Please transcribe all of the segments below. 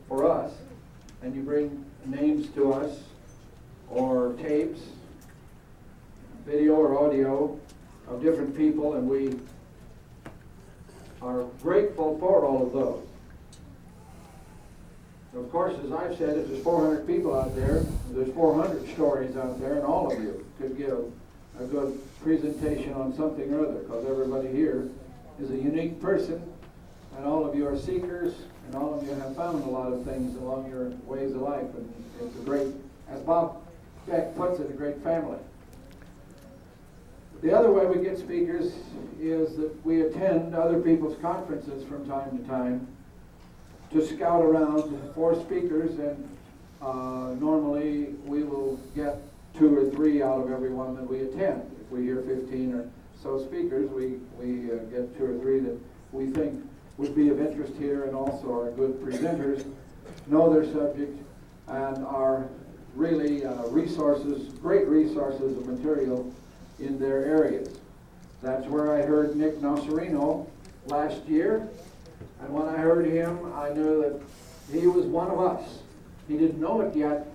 for us, and you bring names to us, or tapes, video or audio of different people, and we are grateful for all of those. Of course, as I've said, if there's 400 people out there, there's 400 stories out there, and all of you could give a good presentation on something or other, because everybody here is a unique person, and all of you are seekers, and all of you have found a lot of things along your ways of life, and it's a great, as Bob Beck puts it, a great family. The other way we get speakers is that we attend other people's conferences from time to time to scout around for speakers, and normally we will get 2 or 3 out of every one that we attend. If we hear 15 or so speakers, we get 2 or 3 that we think would be of interest here and also are good presenters, know their subject, and are really resources, great resources of material in their areas. That's where I heard Nick Nocerino last year, and when I heard him, I knew that he was one of us. He didn't know it yet,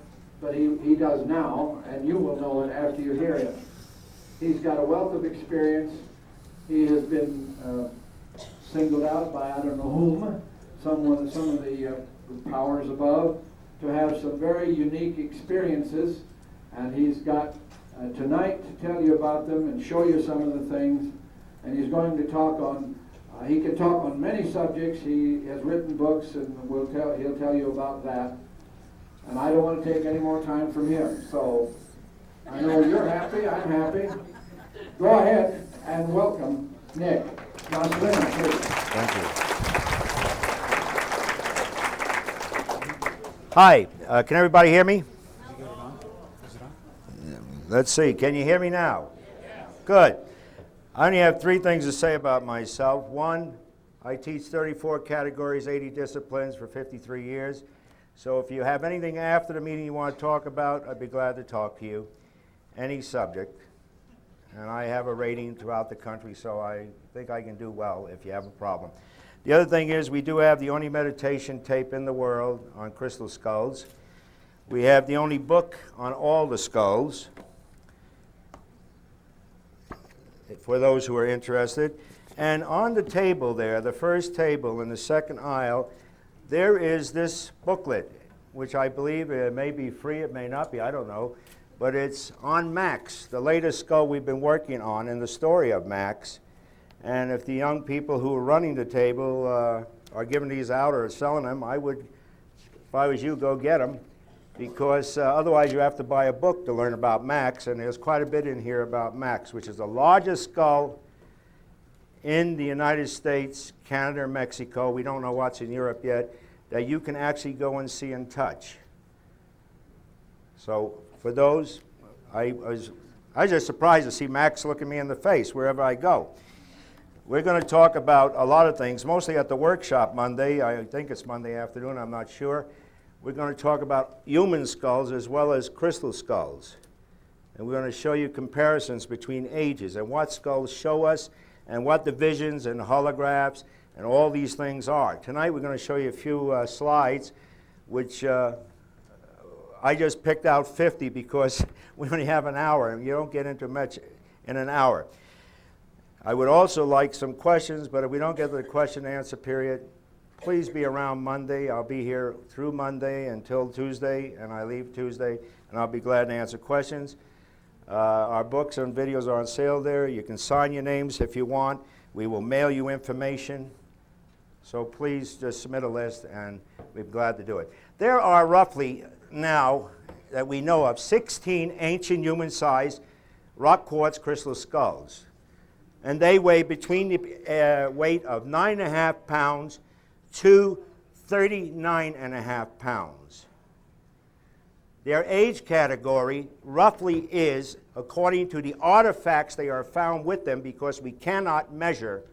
but he does now, and you will know it after you hear him. He's got a wealth of experience. He has been singled out by I don't know whom, some of the powers above, to have some very unique experiences, and he's got tonight to tell you about them and show you some of the things. And he's going to talk on, he can talk on many subjects. He has written books, and he'll tell you about that. And I don't want to take any more time from him. So I know you're happy, I'm happy. Go ahead and welcome Nick Nocerino, please. Thank you. Hi, can everybody hear me? Let's see, can you hear me now? Good. I only have 3 things to say about myself. 1, I teach 34 categories, 80 disciplines for 53 years. So if you have anything after the meeting you want to talk about, I'd be glad to talk to you. Any subject. And I have a rating throughout the country, so I think I can do well if you have a problem. The other thing is we do have the only meditation tape in the world on crystal skulls. We have the only book on all the skulls, for those who are interested. And on the table there, the first table in the second aisle, there is this booklet, which I believe it may be free, it may not be, I don't know. But it's on Max, the latest skull we've been working on, and the story of Max. And if the young people who are running the table are giving these out or selling them, I would, if I was you, go get them. Because otherwise you have to buy a book to learn about Max, and there's quite a bit in here about Max, which is the largest skull in the United States, Canada, or Mexico. We don't know what's in Europe yet, that you can actually go and see and touch. So for those, I was just surprised to see Max looking me in the face wherever I go. We're going to talk about a lot of things, mostly at the workshop Monday. I think it's Monday afternoon, I'm not sure. We're going to talk about human skulls as well as crystal skulls. And we're going to show you comparisons between ages and what skulls show us and what the visions and holographs and all these things are. Tonight we're going to show you a few slides, which I just picked out 50 because we only have an hour, and you don't get into much in an hour. I would also like some questions, but if we don't get to the question and answer period, please be around Monday. I'll be here through Monday until Tuesday, and I leave Tuesday, and I'll be glad to answer questions. Our books and videos are on sale there. You can sign your names if you want. We will mail you information. So please just submit a list, and we'd be glad to do it. There are roughly now, that we know of, 16 ancient human-sized rock quartz crystal skulls. And they weigh between the weight of 9.5 pounds to 39.5 pounds. Their age category roughly is, according to the artifacts they are found with them, because we cannot measure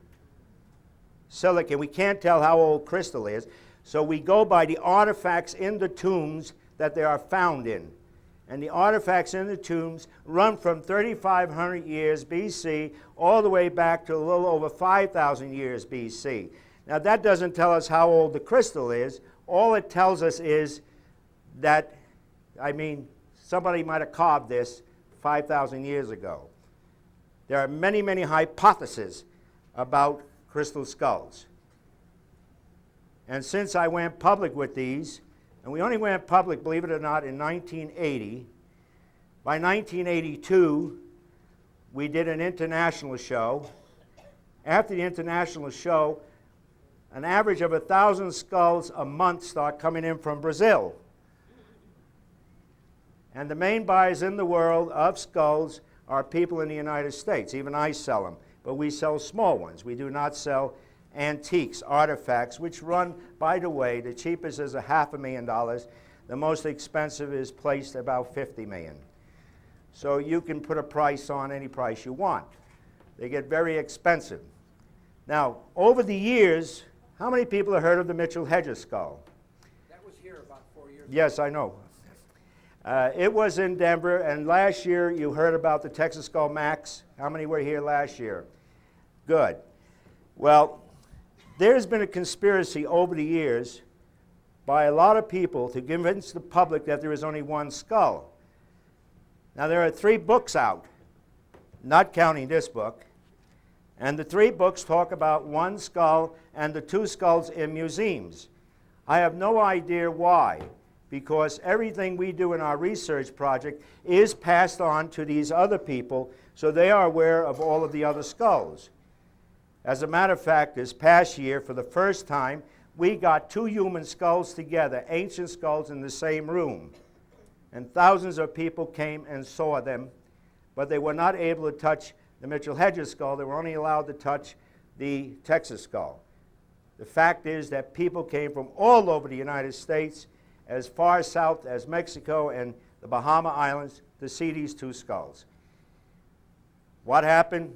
silicon, we can't tell how old crystal is, so we go by the artifacts in the tombs that they are found in. And the artifacts in the tombs run from 3,500 years BC all the way back to a little over 5,000 years BC. Now that doesn't tell us how old the crystal is all it tells us is that, I mean, somebody might have carved this 5,000 years ago. There are many, many hypotheses about crystal skulls. And since I went public with these, and we only went public, believe it or not, in 1980, by 1982, we did an international show. After the international show, an average of 1,000 skulls a month start coming in from Brazil. And the main buyers in the world of skulls are people in the United States. Even I sell them, but we sell small ones. We do not sell antiques, artifacts, which run, by the way, the cheapest is $500,000. The most expensive is placed about $50 million. So you can put a price on any price you want. They get very expensive. Now, over the years, how many people have heard of the Mitchell-Hedges skull? That was here about 4 years ago. Yes, I know. It was in Denver, and last year you heard about the Texas Skull Max. How many were here last year? Good. Well, there's been a conspiracy over the years by a lot of people to convince the public that there is only one skull. Now, there are 3 books out, not counting this book, and the 3 books talk about one skull and the 2 skulls in museums. I have no idea why, because everything we do in our research project is passed on to these other people, so they are aware of all of the other skulls. As a matter of fact, this past year, for the first time, we got 2 human skulls together, ancient skulls in the same room. And thousands of people came and saw them, but they were not able to touch the Mitchell-Hedges skull. They were only allowed to touch the Texas skull. The fact is that people came from all over the United States, as far south as Mexico and the Bahama Islands, to see these 2 skulls. What happened?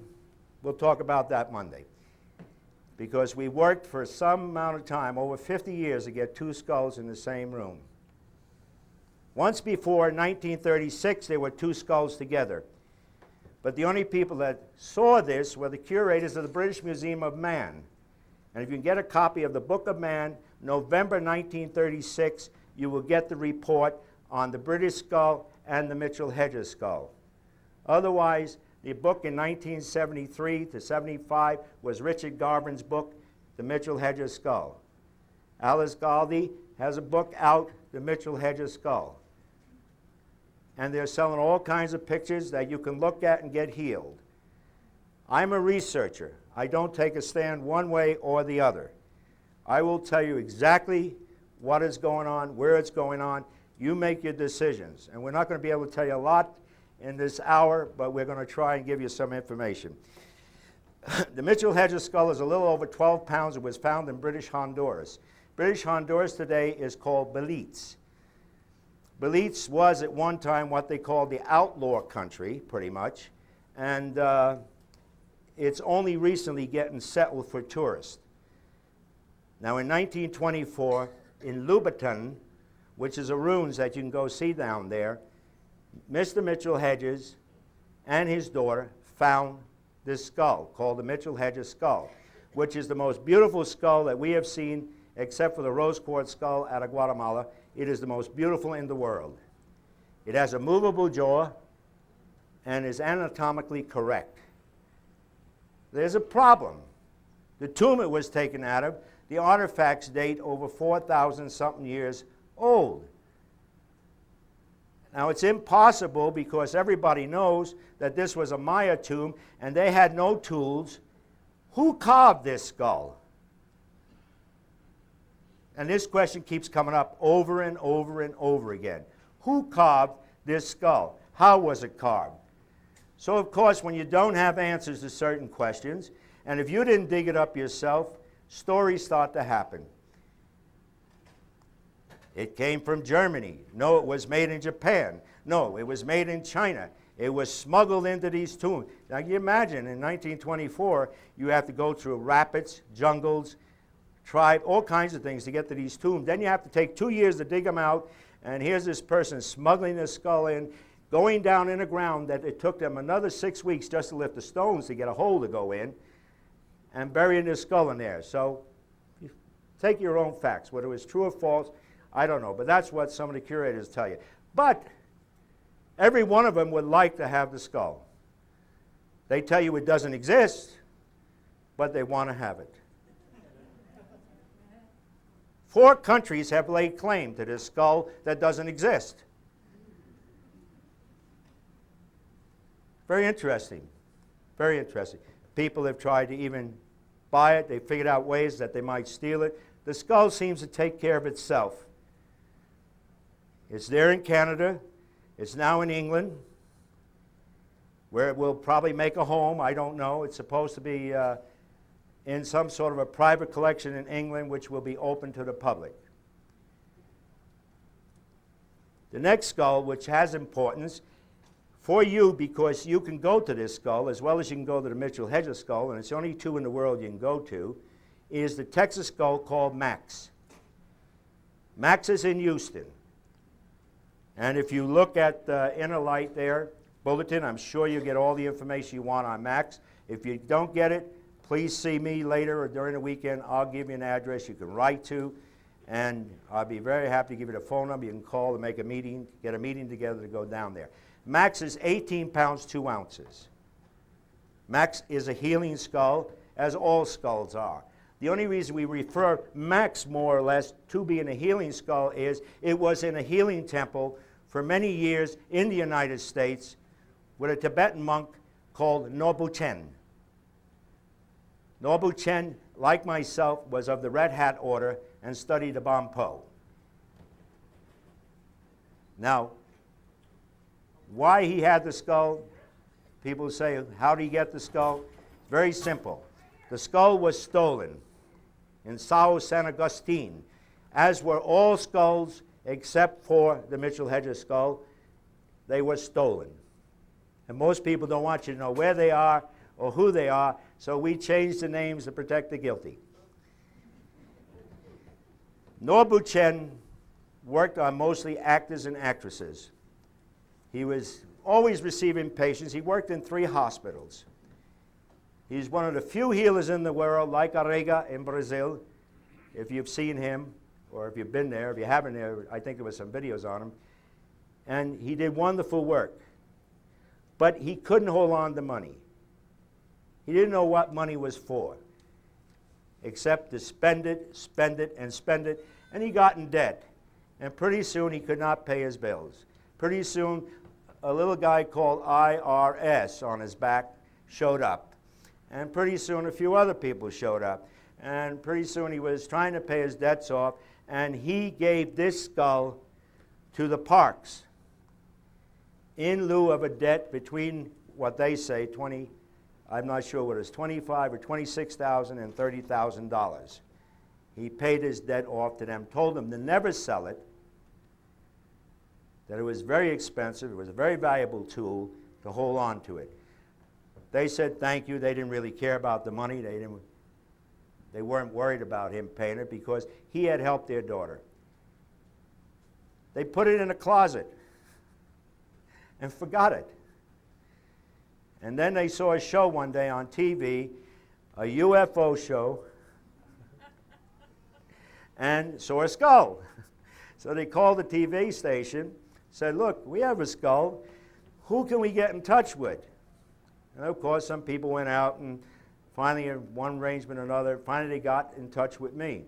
We'll talk about that Monday. Because we worked for some amount of time, over 50 years, to get 2 skulls in the same room. Once before, in 1936, there were 2 skulls together. But the only people that saw this were the curators of the British Museum of Man. And if you can get a copy of the Book of Man, November 1936, you will get the report on the British skull and the Mitchell-Hedges skull. Otherwise, the book in 1973 to 75 was Richard Garvin's book, The Mitchell-Hedges Skull. Alice Galdi has a book out, The Mitchell-Hedges Skull. And they're selling all kinds of pictures that you can look at and get healed. I'm a researcher. I don't take a stand one way or the other. I will tell you exactly what is going on, where it's going on. You make your decisions. And we're not going to be able to tell you a lot in this hour, but we're going to try and give you some information. The Mitchell-Hedges skull is a little over 12 pounds. It was found in British Honduras. British Honduras today is called Belize. Belize was at one time what they called the outlaw country, pretty much, and it's only recently getting settled for tourists. Now, in 1924, in Louboutin, which is a ruins that you can go see down there, Mr. Mitchell-Hedges and his daughter found this skull called the Mitchell-Hedges skull, which is the most beautiful skull that we have seen, except for the rose quartz skull out of Guatemala. It is the most beautiful in the world. It has a movable jaw and is anatomically correct. There's a problem. The tomb it was taken out of, the artifacts date over 4,000 something years old. Now, it's impossible because everybody knows that this was a Maya tomb and they had no tools. Who carved this skull? And this question keeps coming up over and over and over again. Who carved this skull? How was it carved? So, of course, when you don't have answers to certain questions, and if you didn't dig it up yourself, stories start to happen. It came from Germany. No, it was made in Japan. No, it was made in China. It was smuggled into these tombs. Now, you imagine, in 1924, you have to go through rapids, jungles, tribe, all kinds of things to get to these tombs. Then you have to take 2 years to dig them out, and here's this person smuggling this skull in, going down in the ground that it took them another 6 weeks just to lift the stones to get a hole to go in, and burying this skull in there. So take your own facts. Whether it's true or false, I don't know, but that's what some of the curators tell you. But every one of them would like to have the skull. They tell you it doesn't exist, but they want to have it. 4 countries have laid claim to this skull that doesn't exist. Very interesting. Very interesting. People have tried to even buy it. They figured out ways that they might steal it. The skull seems to take care of itself. It's there in Canada. It's now in England, where it will probably make a home. I don't know. It's supposed to be in some sort of a private collection in England, which will be open to the public. The next skull, which has importance for you, because you can go to this skull as well as you can go to the Mitchell-Hedges skull, and it's only 2 in the world you can go to, is the Texas skull called Max. Max is in Houston. And if you look at the inner light there, bulletin, I'm sure you get all the information you want on Max. If you don't get it, please see me later or during the weekend. I'll give you an address you can write to, and I'll be very happy to give you the phone number. You can call to make a meeting, get a meeting together to go down there. Max is 18 pounds, 2 ounces. Max is a healing skull, as all skulls are. The only reason we refer Max more or less to being a healing skull is it was in a healing temple for many years in the United States with a Tibetan monk called Norbu Chen. Norbu Chen, like myself, was of the Red Hat order and studied the Bonpo. Now, why he had the skull, people say, how did he get the skull? Very simple. The skull was stolen in Sao San Agustin, as were all skulls except for the Mitchell-Hedges skull. They were stolen. And most people don't want you to know where they are or who they are, so we changed the names to protect the guilty. Norbu Chen worked on mostly actors and actresses. He was always receiving patients. He worked in 3 hospitals. He's one of the few healers in the world, like Arrega in Brazil, if you've seen him, or if you've been there. If you haven't, I think there was some videos on him. And he did wonderful work. But he couldn't hold on to money. He didn't know what money was for, except to spend it, and spend it. And he got in debt. And pretty soon he could not pay his bills. Pretty soon a little guy called IRS on his back showed up. And pretty soon a few other people showed up. And pretty soon he was trying to pay his debts off, and he gave this skull to the parks in lieu of a debt between what they say, I'm not sure what it is, $25,000 or $26,000 and $30,000. He paid his debt off to them, told them to never sell it, that it was very expensive, it was a very valuable tool to hold on to it. They said thank you. They didn't really care about the money. They weren't worried about him paying it because he had helped their daughter. They put it in a closet and forgot it. And then they saw a show one day on TV, a UFO show, and saw a skull. So they called the TV station, said, look, we have a skull. Who can we get in touch with? And of course, some people went out, and finally, one arrangement or another, finally they got in touch with me.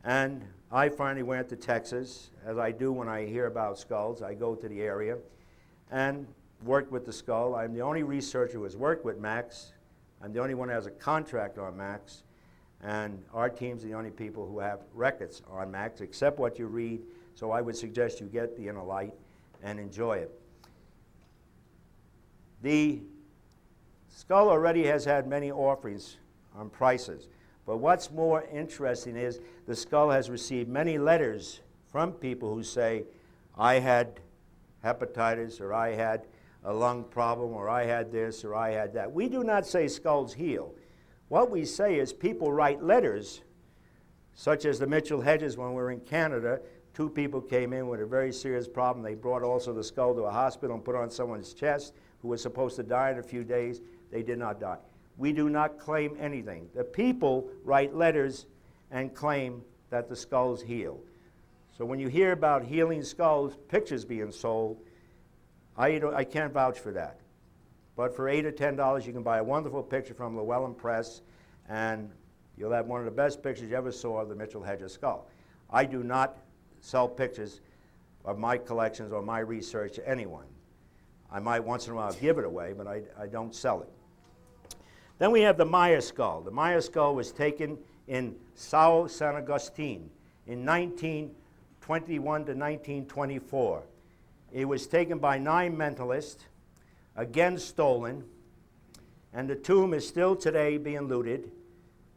And I finally went to Texas, as I do when I hear about skulls. I go to the area and worked with the skull. I'm the only researcher who has worked with Max. I'm the only one who has a contract on Max. And our team's the only people who have records on Max, except what you read. So I would suggest you get the inner light and enjoy it. The skull already has had many offerings on prices. But what's more interesting is the skull has received many letters from people who say, I had hepatitis, or I had a lung problem, or I had this, or I had that. We do not say skulls heal. What we say is people write letters, such as the Mitchell-Hedges when we were in Canada. 2 people came in with a very serious problem. They brought also the skull to a hospital and put it on someone's chest who was supposed to die in a few days. They did not die. We do not claim anything. The people write letters and claim that the skulls heal. So when you hear about healing skulls, pictures being sold, I can't vouch for that. But for $8 or $10, you can buy a wonderful picture from Llewellyn Press, and you'll have one of the best pictures you ever saw of the Mitchell Hedges skull. I do not sell pictures of my collections or my research to anyone. I might once in a while give it away, but I don't sell it. Then we have the Maya skull. The Maya skull was taken in Sao San Agustin in 1921 to 1924. It was taken by 9 mentalists, again stolen, and the tomb is still today being looted.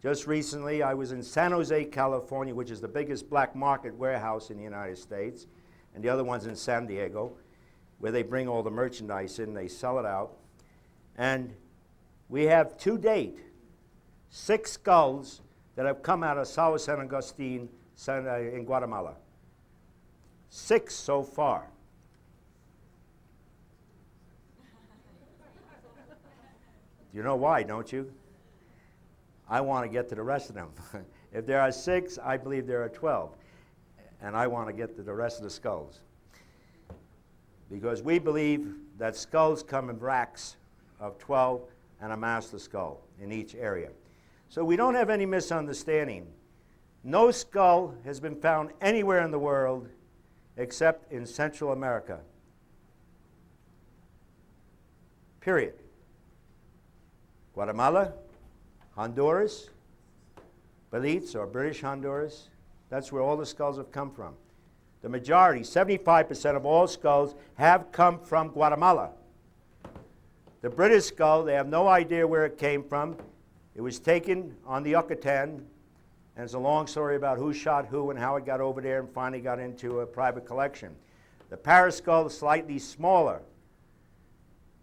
Just recently, I was in San Jose, California, which is the biggest black market warehouse in the United States, and the other one's in San Diego, where they bring all the merchandise in, they sell it out. And we have, to date, 6 skulls that have come out of Sao San Agustin in Guatemala. 6 so far. You know why, don't you? I want to get to the rest of them. If there are 6, I believe there are 12. And I want to get to the rest of the skulls. Because we believe that skulls come in racks of 12 and a master skull in each area. So we don't have any misunderstanding. No skull has been found anywhere in the world except in Central America. Period. Guatemala, Honduras, Belize or British Honduras, that's where all the skulls have come from. The majority, 75% of all skulls, have come from Guatemala. The British skull, they have no idea where it came from. It was taken on the Yucatan, and it's a long story about who shot who and how it got over there and finally got into a private collection. The Paris skull, slightly smaller,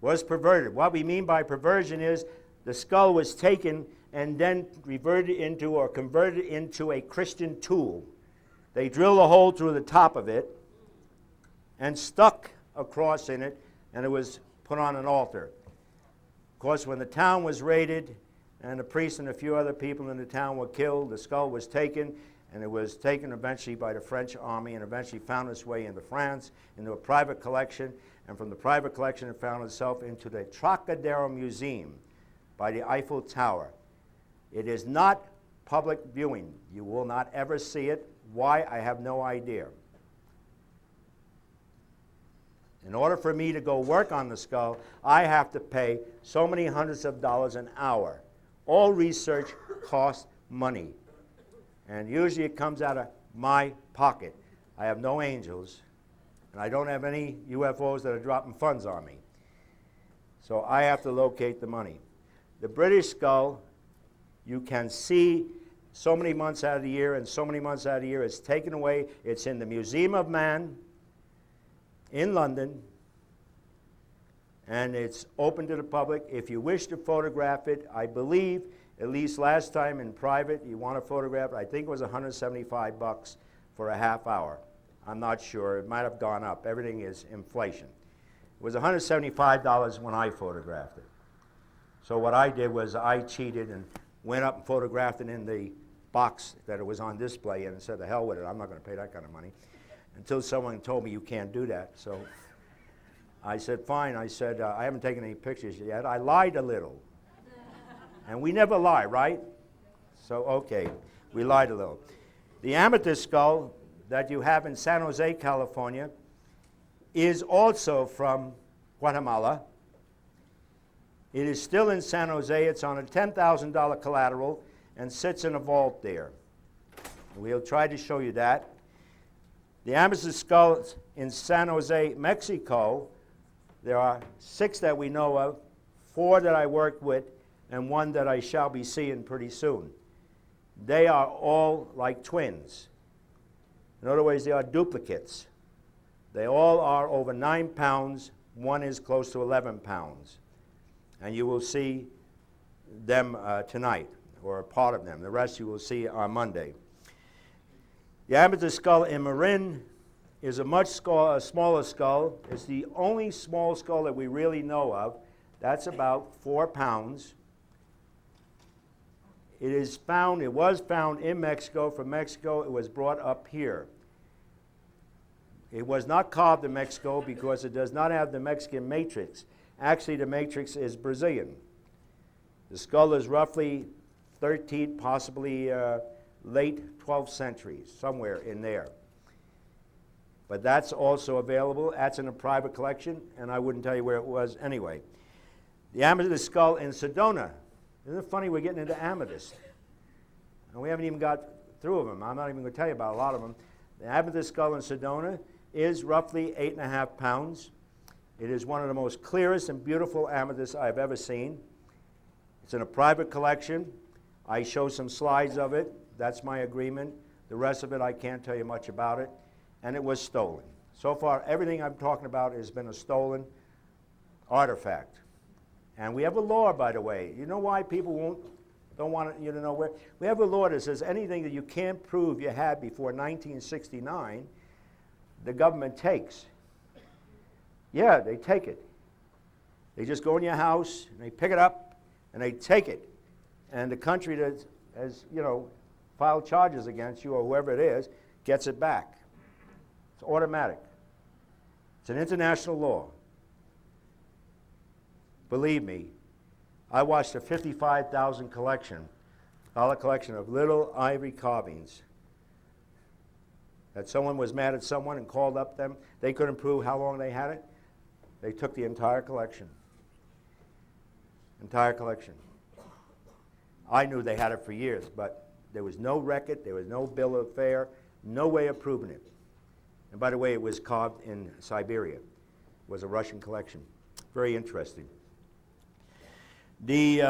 was perverted. What we mean by perversion is the skull was taken and then reverted into or converted into a Christian tool. They drilled a hole through the top of it and stuck a cross in it, and it was put on an altar. Of course, when the town was raided and the priest and a few other people in the town were killed, the skull was taken, and it was taken eventually by the French army and eventually found its way into France, into a private collection, and from the private collection it found itself into the Trocadero Museum by the Eiffel Tower. It is not public viewing. You will not ever see it. Why? I have no idea. In order for me to go work on the skull, I have to pay so many hundreds of dollars an hour. All research costs money. And usually it comes out of my pocket. I have no angels, and I don't have any UFOs that are dropping funds on me. So I have to locate the money. The British skull, you can see so many months out of the year, and so many months out of the year it's taken away. It's in the Museum of Man in London, and it's open to the public. If you wish to photograph it, I believe, at least last time in private, you want to photograph it, I think it was $175 for a half hour. I'm not sure. It might have gone up. Everything is inflation. It was $175 when I photographed it. So what I did was I cheated and went up and photographed it in the box that it was on display in and said, the hell with it, I'm not going to pay that kind of money. Until someone told me you can't do that. So I said, fine. I said, I haven't taken any pictures yet. I lied a little. And we never lie, right? So, okay, we lied a little. The amethyst skull that you have in San Jose, California, is also from Guatemala. It is still in San Jose. It's on a $10,000 collateral and sits in a vault there. We'll try to show you that. The amethyst skull in San Jose, Mexico, there are 6 that we know of, 4 that I worked with, and 1 that I shall be seeing pretty soon. They are all like twins. In other words, they are duplicates. They all are over 9 pounds. 1 is close to 11 pounds. And you will see them tonight, or a part of them. The rest you will see on Monday. The amethyst skull in Marin is a much smaller skull. It's the only small skull that we really know of. That's about 4 pounds. It is found, it was found in Mexico. From Mexico, it was brought up here. It was not carved in Mexico because it does not have the Mexican matrix. Actually, the matrix is Brazilian. The skull is roughly 13th, possibly late 12th century, somewhere in there. But that's also available. That's in a private collection, and I wouldn't tell you where it was anyway. The amethyst skull in Sedona. Isn't it funny we're getting into amethyst? And we haven't even got through of them. I'm not even going to tell you about a lot of them. The amethyst skull in Sedona is roughly 8.5 pounds. It is one of the most clearest and beautiful amethysts I've ever seen. It's in a private collection. I show some slides of it. That's my agreement. The rest of it, I can't tell you much about it. And it was stolen. So far, everything I'm talking about has been a stolen artifact. And we have a law, by the way. You know why people don't want you to know where? We have a law that says anything that you can't prove you had before 1969, the government takes. Yeah, they take it. They just go in your house, and they pick it up, and they take it. And the country that has, filed charges against you, or whoever it is, gets it back. It's automatic. It's an international law. Believe me, I watched a 55,000 collection of little ivory carvings. That someone was mad at someone and called up them. They couldn't prove how long they had it. They took the entire collection. Entire collection. I knew they had it for years, but there was no record, there was no bill of fare, no way of proving it. And by the way, it was carved in Siberia. It was a Russian collection. Very interesting. The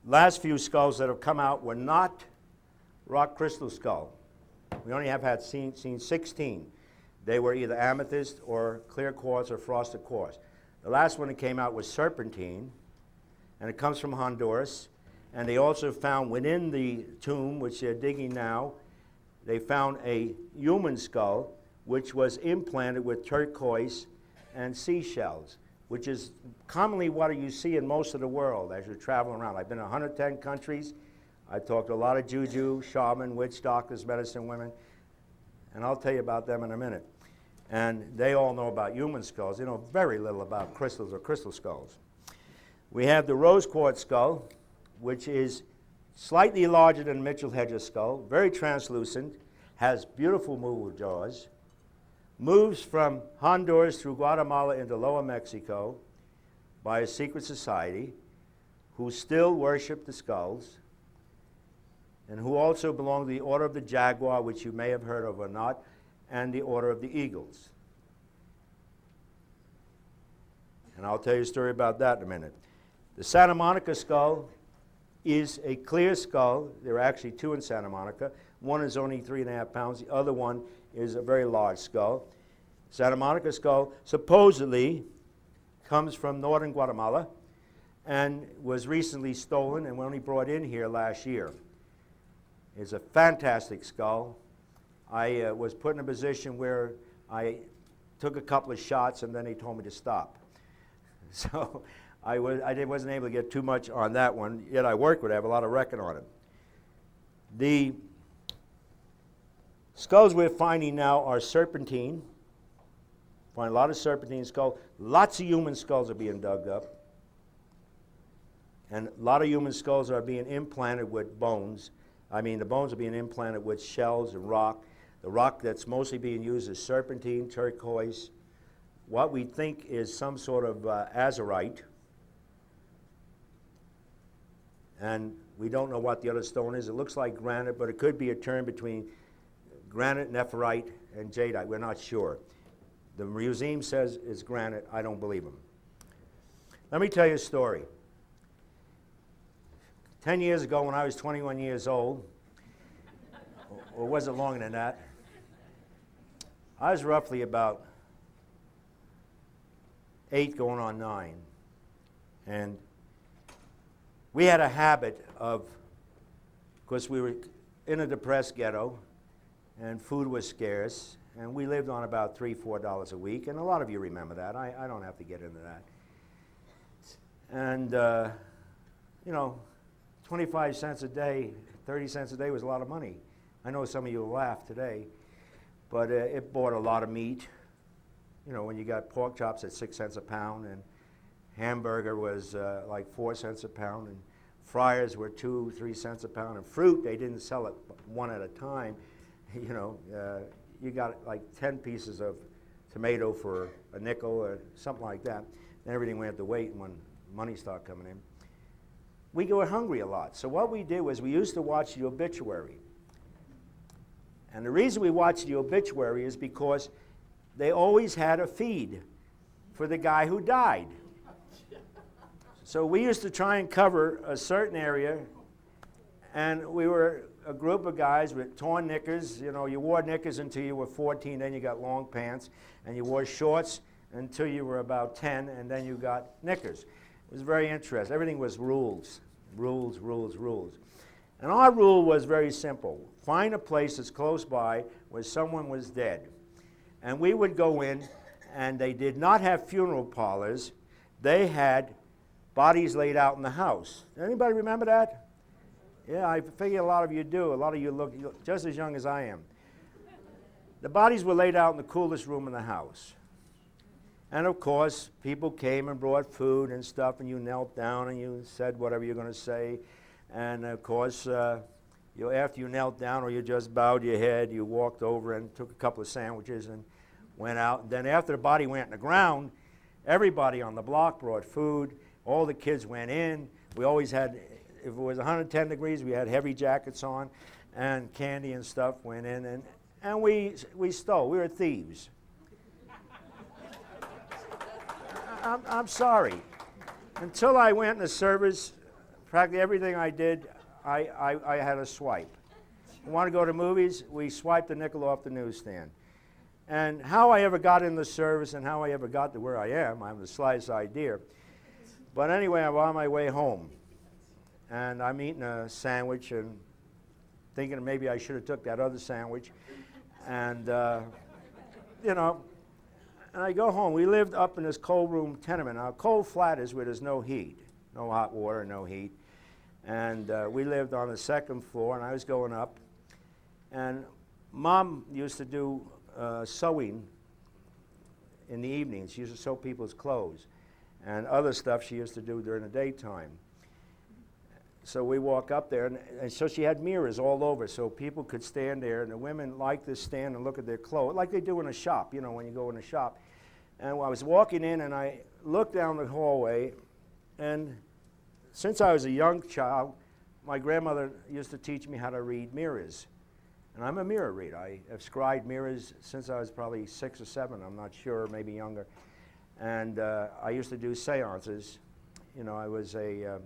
last few skulls that have come out were not rock crystal skull. We only have seen 16. They were either amethyst or clear quartz or frosted quartz. The last one that came out was serpentine, and it comes from Honduras. And they also found within the tomb, which they're digging now, they found a human skull which was implanted with turquoise and seashells, which is commonly what you see in most of the world as you're traveling around. I've been in 110 countries. I've talked to a lot of juju, shaman, witch doctors, medicine women, and I'll tell you about them in a minute. And they all know about human skulls. They know very little about crystals or crystal skulls. We have the rose quartz skull, which is slightly larger than Mitchell Hedges skull, very translucent, has beautiful movable jaws, moves from Honduras through Guatemala into Lower Mexico by a secret society who still worship the skulls and who also belong to the Order of the Jaguar, which you may have heard of or not, and the Order of the Eagles. And I'll tell you a story about that in a minute. The Santa Monica skull is a clear skull. There are actually two in Santa Monica. One is only 3.5 pounds. The other one is a very large skull. Santa Monica skull supposedly comes from northern Guatemala and was recently stolen and only brought in here last year. It's a fantastic skull. I was put in a position where I took a couple of shots and then they told me to stop. So I wasn't able to get too much on that one, yet I worked with it. I have a lot of record on it. The skulls we're finding now are serpentine. Find a lot of serpentine skulls. Lots of human skulls are being dug up. And a lot of human skulls are being implanted with bones. I mean, the bones are being implanted with shells and rock. The rock that's mostly being used is serpentine, turquoise, what we think is some sort of azurite. And we don't know what the other stone is. It looks like granite, but it could be a term between granite, nephrite, and jadeite. We're not sure. The museum says it's granite. I don't believe them. Let me tell you a story. 10 years ago, when I was 21 years old, or was it longer than that? I was roughly about 8 going on 9. And we had a habit of course, we were in a depressed ghetto, and food was scarce, and we lived on about $3, $4 a week, and a lot of you remember that. I don't have to get into that. And, you know, 25 cents a day, 30 cents a day was a lot of money. I know some of you will laugh today, but it bought a lot of meat. You know, when you got pork chops at 6 cents a pound, and hamburger was like 4 cents a pound, and fryers were 2, 3 cents a pound, and fruit, they didn't sell it one at a time. You know, you got like 10 pieces of tomato for a nickel or something like that. Then everything went to weight when money started coming in. We were hungry a lot. So what we did was we used to watch the obituary. And the reason we watched the obituary is because they always had a feed for the guy who died. So we used to try and cover a certain area, and we were a group of guys with torn knickers. You know, you wore knickers until you were 14, then you got long pants, and you wore shorts until you were about 10, and then you got knickers. It was very interesting. Everything was rules, rules, rules, rules. And our rule was very simple. Find a place that's close by where someone was dead. And we would go in, and they did not have funeral parlors. They had bodies laid out in the house. Anybody remember that? Yeah, I figure a lot of you do. A lot of you look just as young as I am. The bodies were laid out in the coolest room in the house. And of course, people came and brought food and stuff, and you knelt down and you said whatever you're going to say. And of course, after you knelt down or you just bowed your head, you walked over and took a couple of sandwiches and went out. And then after the body went in the ground, everybody on the block brought food. All the kids went in. We always had, if it was 110 degrees, we had heavy jackets on, and candy and stuff went in. And we stole. We were thieves. I'm sorry. Until I went in the service, practically everything I did, I had a swipe. You want to go to movies? We swiped a nickel off the newsstand. And how I ever got in the service and how I ever got to where I am, I have the slightest idea. But anyway, I'm on my way home. And I'm eating a sandwich and thinking maybe I should have took that other sandwich. And, you know, and I go home. We lived up in this coal room tenement. Now, a coal flat is where there's no heat, no hot water, no heat. And we lived on the second floor, and I was going up. And Mom used to do sewing in the evenings. She used to sew people's clothes and other stuff she used to do during the daytime. So we walk up there, and so she had mirrors all over so people could stand there, and the women liked to stand and look at their clothes, like they do in a shop, you know, when you go in a shop. And I was walking in, and I looked down the hallway, and since I was a young child, my grandmother used to teach me how to read mirrors. And I'm a mirror reader. I have scribed mirrors since I was probably 6 or 7, I'm not sure, maybe younger. And I used to do seances. You know, I was a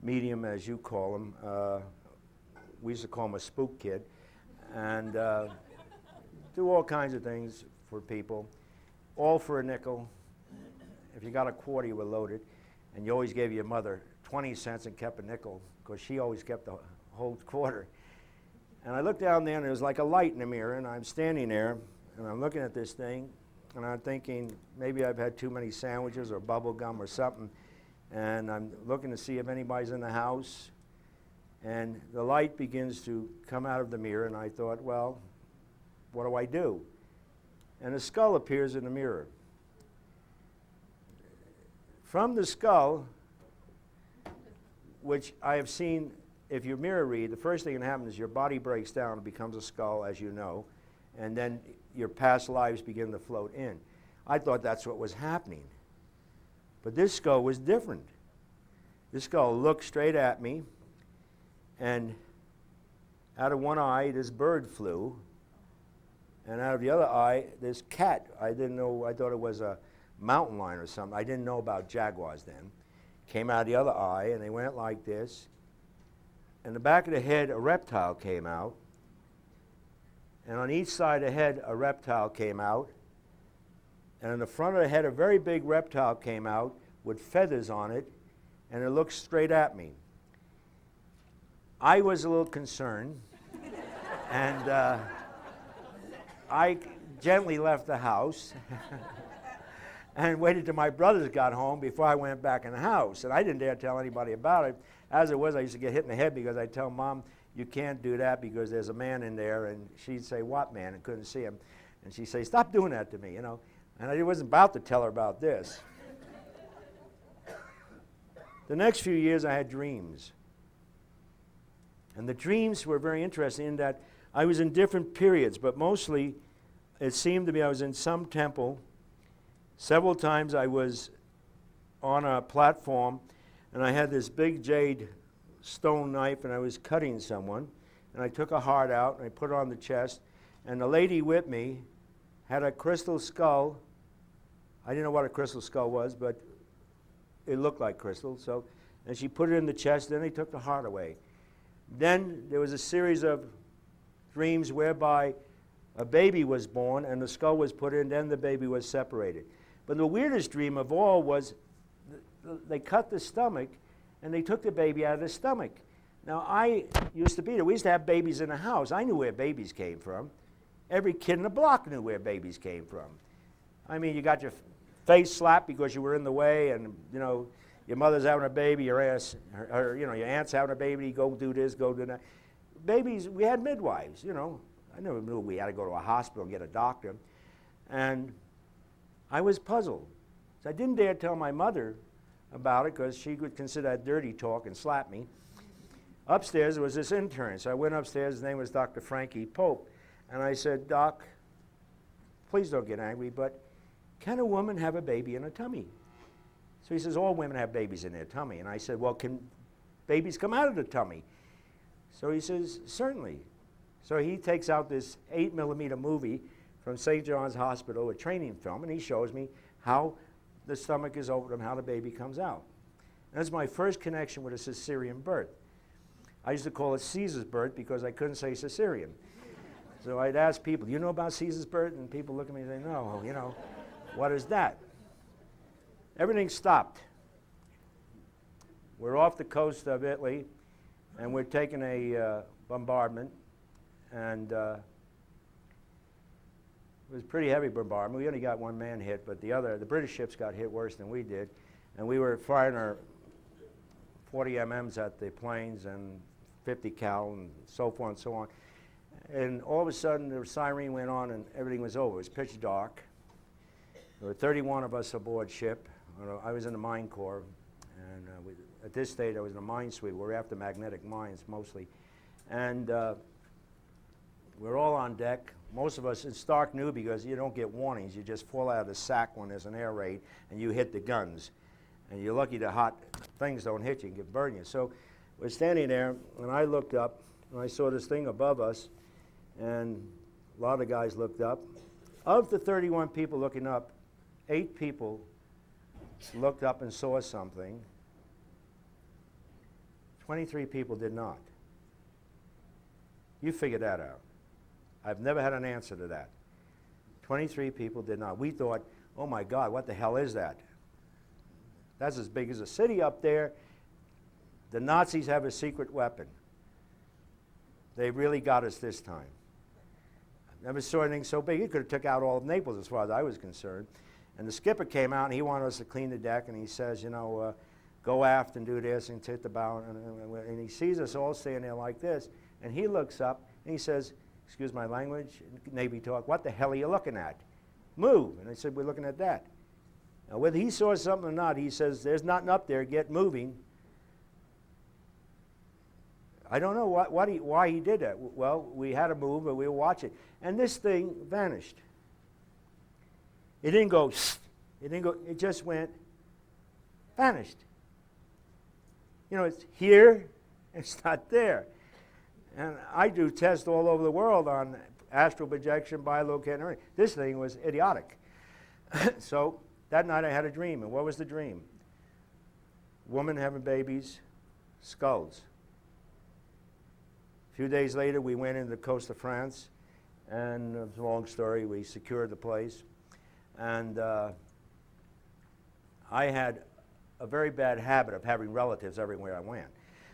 medium, as you call them. We used to call him a spook kid. And do all kinds of things for people, all for a nickel. If you got a quarter, you were loaded. And you always gave your mother 20 cents and kept a nickel, because she always kept the whole quarter. And I looked down there, and there was like a light in the mirror, and I'm standing there, and I'm looking at this thing, and I'm thinking, maybe I've had too many sandwiches or bubble gum or something, and I'm looking to see if anybody's in the house, and the light begins to come out of the mirror, and I thought, well, what do I do? And a skull appears in the mirror. From the skull, which I have seen, if you mirror read, the first thing that happens is your body breaks down and becomes a skull, as you know, and then your past lives begin to float in. I thought that's what was happening. But this skull was different. This skull looked straight at me, and out of one eye, this bird flew, and out of the other eye, this cat. I didn't know, I thought it was a mountain lion or something. I didn't know about jaguars then. Came out of the other eye, and they went like this. In the back of the head, a reptile came out. And on each side of the head, a reptile came out. And in the front of the head, a very big reptile came out with feathers on it, and it looked straight at me. I was a little concerned, and I gently left the house. and waited till my brothers got home before I went back in the house. And I didn't dare tell anybody about it. As it was, I used to get hit in the head because I'd tell Mom, you can't do that because there's a man in there. And she'd say, what man? And couldn't see him. And she'd say, stop doing that to me, you know. And I wasn't about to tell her about this. The next few years, I had dreams. And the dreams were very interesting in that I was in different periods, but mostly it seemed to me I was in some temple. Several times I was on a platform, and I had this big jade stone knife, and I was cutting someone. And I took a heart out, and I put it on the chest. And the lady with me had a crystal skull. I didn't know what a crystal skull was, but it looked like crystal. So, and she put it in the chest, then they took the heart away. Then there was a series of dreams whereby a baby was born, and the skull was put in, then the baby was separated. But the weirdest dream of all was they cut the stomach, and they took the baby out of the stomach. Now, I used to be there. We used to have babies in the house. I knew where babies came from. Every kid in the block knew where babies came from. I mean, you got your face slapped because you were in the way, and, you know, your mother's having a baby, your aunt's having a baby, go do this, go do that. Babies, we had midwives, you know. I never knew we had to go to a hospital and get a doctor. And I was puzzled. So I didn't dare tell my mother about it because she would consider that dirty talk and slap me. Upstairs was this intern. So I went upstairs. His name was Dr. Frankie Pope. And I said, Doc, please don't get angry, but can a woman have a baby in her tummy? So he says, all women have babies in their tummy. And I said, well, can babies come out of the tummy? So he says, certainly. So he takes out this 8mm movie from St. John's Hospital, a training film, and he shows me how the stomach is open and how the baby comes out. And that's my first connection with a cesarean birth. I used to call it Caesar's birth because I couldn't say cesarean. So I'd ask people, do you know about Caesar's birth? And people look at me and say, no, you know, what is that? Everything stopped. We're off the coast of Italy, and we're taking a bombardment, and it was a pretty heavy bombardment. We only got one man hit, but the British ships got hit worse than we did, and we were firing our 40 MMs at the planes and 50 cal and so forth and so on. And all of a sudden, the siren went on, and everything was over. It was pitch dark. There were 31 of us aboard ship. I was in the mine corps, and at this stage, I was in a mine suite. We're after magnetic mines mostly. And we're all on deck. Most of us, it's stark new because you don't get warnings. You just fall out of the sack when there's an air raid, and you hit the guns. And you're lucky the hot things don't hit you and get burn you. So we're standing there, and I looked up, and I saw this thing above us, and a lot of the guys looked up. Of the 31 people looking up, 8 people looked up and saw something. 23 people did not. You figure that out. I've never had an answer to that. 23 people did not. We thought, oh my God, what the hell is that? That's as big as a city up there. The Nazis have a secret weapon. They really got us this time. I never saw anything so big. It could have took out all of Naples as far as I was concerned. And the skipper came out, and he wanted us to clean the deck, and he says, you know, go aft and do this and hit the bow. And he sees us all standing there like this, and he looks up, and he says, excuse my language, Navy talk, what the hell are you looking at? Move. And I said, we're looking at that. Now, whether he saw something or not, he says, there's nothing up there, get moving. I don't know why he did that. Well, we had to move, but we were watching. And this thing vanished. It didn't go, it just went, vanished. You know, it's here, it's not there. And I do tests all over the world on astral projection, biolocation, everything. This thing was idiotic. So that night I had a dream, and what was the dream? Woman having babies, skulls. A few days later, we went into the coast of France, and it's a long story. We secured the place. And I had a very bad habit of having relatives everywhere I went.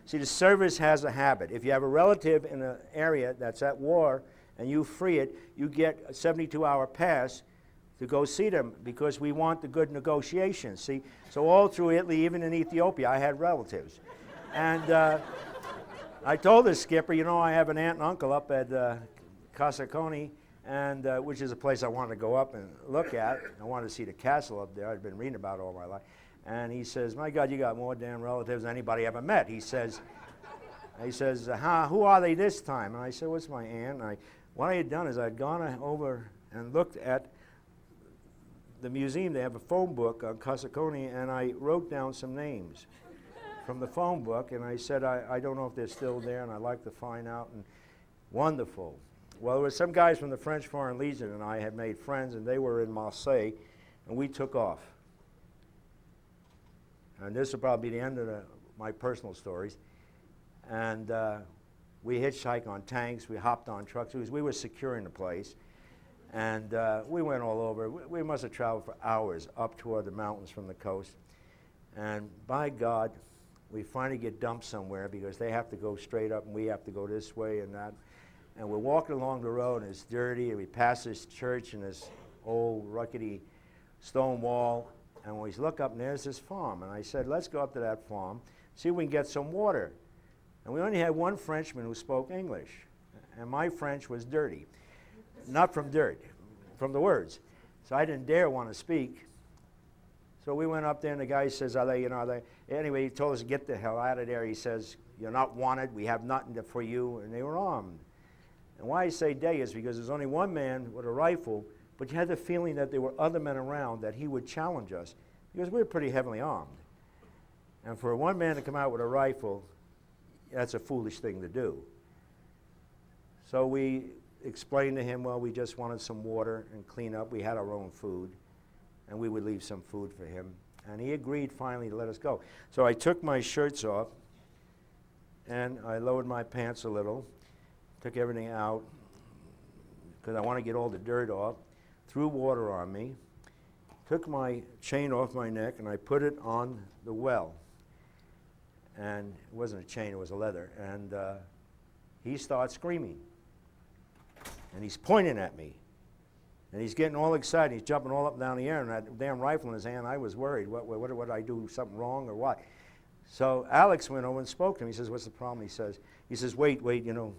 See, the service has a habit. If you have a relative in an area that's at war and you free it, you get a 72-hour pass to go see them because we want the good negotiations. See, so all through Italy, even in Ethiopia, I had relatives. And I told the skipper, you know, I have an aunt and uncle up at Casaconi, and which is a place I wanted to go up and look at. I wanted to see the castle up there. I'd been reading about it all my life. And he says, my God, you got more damn relatives than anybody ever met. He says, who are they this time? And I said, what's my aunt? And what I had done is I'd gone over and looked at the museum. They have a phone book on Casaconi, and I wrote down some names from the phone book, and I said, I don't know if they're still there, and I'd like to find out. And wonderful. Well, there were some guys from the French Foreign Legion, and I had made friends, and they were in Marseille, and we took off. And this will probably be the end of my personal stories. And we hitchhiked on tanks, we hopped on trucks. We were securing the place. And we went all over. We must have traveled for hours up toward the mountains from the coast. And by God, we finally get dumped somewhere because they have to go straight up and we have to go this way and that. And we're walking along the road and it's dirty, and we pass this church and this old rickety stone wall. And we look up and there's this farm. And I said, let's go up to that farm, see if we can get some water. And we only had one Frenchman who spoke English. And my French was dirty. Not from dirt, from the words. So I didn't dare want to speak. So we went up there and the guy says, anyway, he told us to get the hell out of there. He says, you're not wanted, we have nothing for you. And they were armed. And why I say they is because there's only one man with a rifle, but you had the feeling that there were other men around that he would challenge us because we were pretty heavily armed. And for one man to come out with a rifle, that's a foolish thing to do. So we explained to him, well, we just wanted some water and clean up. We had our own food, and we would leave some food for him. And he agreed finally to let us go. So I took my shirts off, and I lowered my pants a little, took everything out, because I want to get all the dirt off, threw water on me, took my chain off my neck, and I put it on the well. And it wasn't a chain, it was a leather. And he starts screaming. And he's pointing at me. And he's getting all excited. He's jumping all up and down the air. And that damn rifle in his hand, I was worried. What did I do? Something wrong or what? So Alex went over and spoke to him. He says, what's the problem? He says, wait, you know.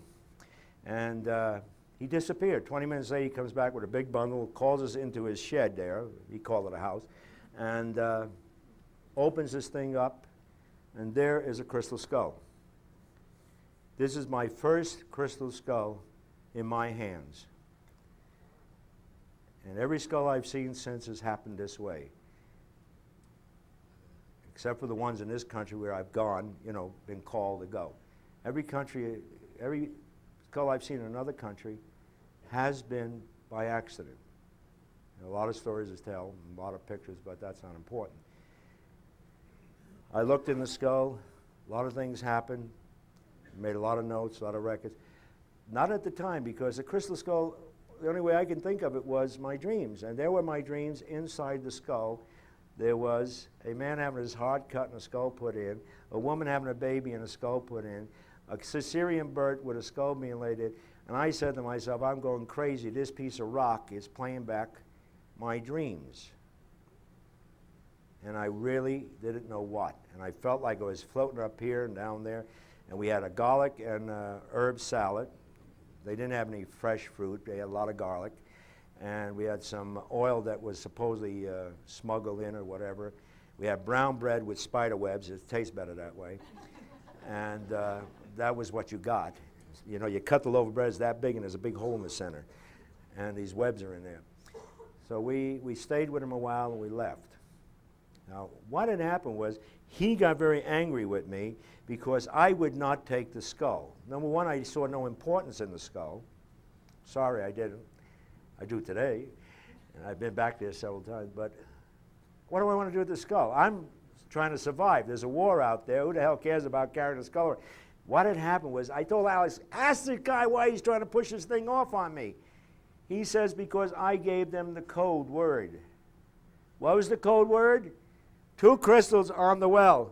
And he disappeared. 20 minutes later, he comes back with a big bundle, calls us into his shed there. He called it a house. And opens this thing up. And there is a crystal skull. This is my first crystal skull in my hands. And every skull I've seen since has happened this way. Except for the ones in this country where I've gone, you know, been called to go. Every skull I've seen in another country has been by accident. A lot of stories to tell, a lot of pictures, but that's not important. I looked in the skull, a lot of things happened, made a lot of notes, a lot of records. Not at the time, because the crystal skull, the only way I can think of it was my dreams. And there were my dreams inside the skull. There was a man having his heart cut and a skull put in, a woman having a baby and a skull put in, a Caesarean birth with a skull being laid in. And I said to myself, I'm going crazy. This piece of rock is playing back my dreams. And I really didn't know what. And I felt like I was floating up here and down there. And we had a garlic and herb salad. They didn't have any fresh fruit. They had a lot of garlic. And we had some oil that was supposedly smuggled in or whatever. We had brown bread with spider webs. It tastes better that way. And that was what you got. You know, you cut the loaf of bread, it's that big, and there's a big hole in the center. And these webs are in there. So we stayed with him a while, and we left. Now, what had happened was he got very angry with me because I would not take the skull. Number one, I saw no importance in the skull. Sorry, I didn't. I do today, and I've been back there several times, but what do I want to do with the skull? I'm trying to survive. There's a war out there. Who the hell cares about carrying a skull? What had happened was I told Alex, ask the guy why he's trying to push this thing off on me. He says, because I gave them the code word. What was the code word? 2 crystals on the well.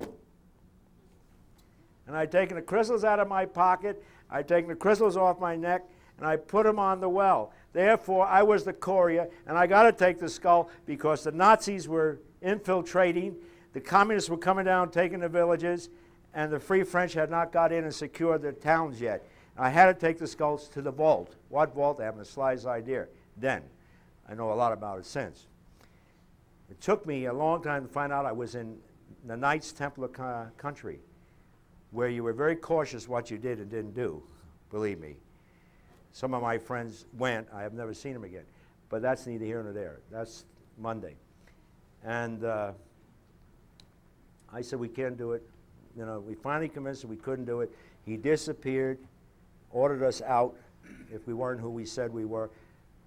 And I'd taken the crystals out of my pocket, I'd taken the crystals off my neck, and I put them on the well. Therefore, I was the courier, and I got to take the skull because the Nazis were infiltrating, the communists were coming down, taking the villages, and the Free French had not got in and secured the towns yet. I had to take the skulls to the vault. What vault? I haven't the slightest idea. Then, I know a lot about it since. It took me a long time to find out I was in the Knights Templar country, where you were very cautious what you did and didn't do, believe me. Some of my friends went. I have never seen them again. But that's neither here nor there. That's Monday. And I said, we can't do it. You know, we finally convinced him we couldn't do it. He disappeared, ordered us out. If we weren't who we said we were,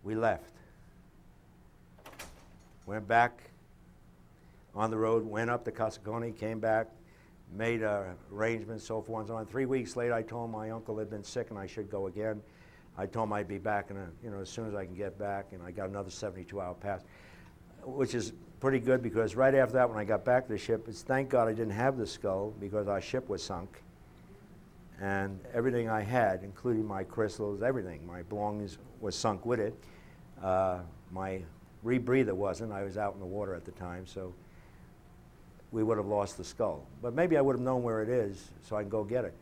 we left. Went back on the road, went up to Casacone, came back, made arrangements, so forth and so on. 3 weeks later, I told him my uncle had been sick and I should go again. I told him I'd be back as soon as I can get back, and I got another 72-hour pass, which is pretty good because right after that, when I got back to the ship, thank God I didn't have the skull because our ship was sunk, and everything I had, including my crystals, everything, my belongings, was sunk with it. My rebreather wasn't. I was out in the water at the time, so we would have lost the skull. But maybe I would have known where it is so I can go get it.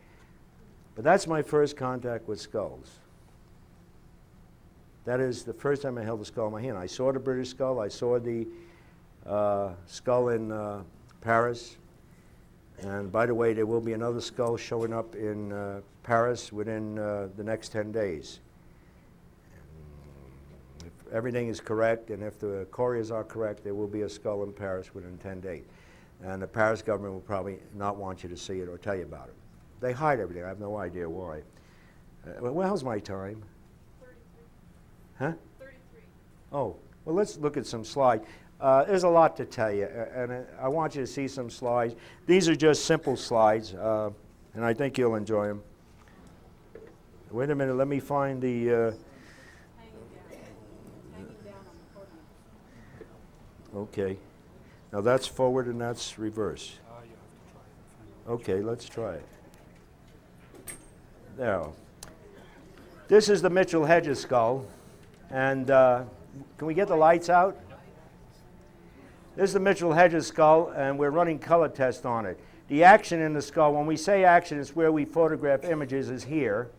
But that's my first contact with skulls. That is the first time I held a skull in my hand. I saw the British skull. I saw the skull in Paris. And by the way, there will be another skull showing up in Paris within the next 10 days. And if everything is correct, and if the couriers are correct, there will be a skull in Paris within 10 days. And the Paris government will probably not want you to see it or tell you about it. They hide everything. I have no idea why. Well, how's my time? 33. Huh? 33. Oh, well, let's look at some slides. There's a lot to tell you, and I want you to see some slides. These are just simple slides, and I think you'll enjoy them. Wait a minute, let me find the... Hanging down. Hanging down on the podium. Okay. Now that's forward and that's reverse. Okay, let's try it. Now, this is the Mitchell Hedges skull, and can we get the lights out? This is the Mitchell Hedges skull, and we're running color test on it. The action in the skull, when we say action, it's where we photograph images, is here.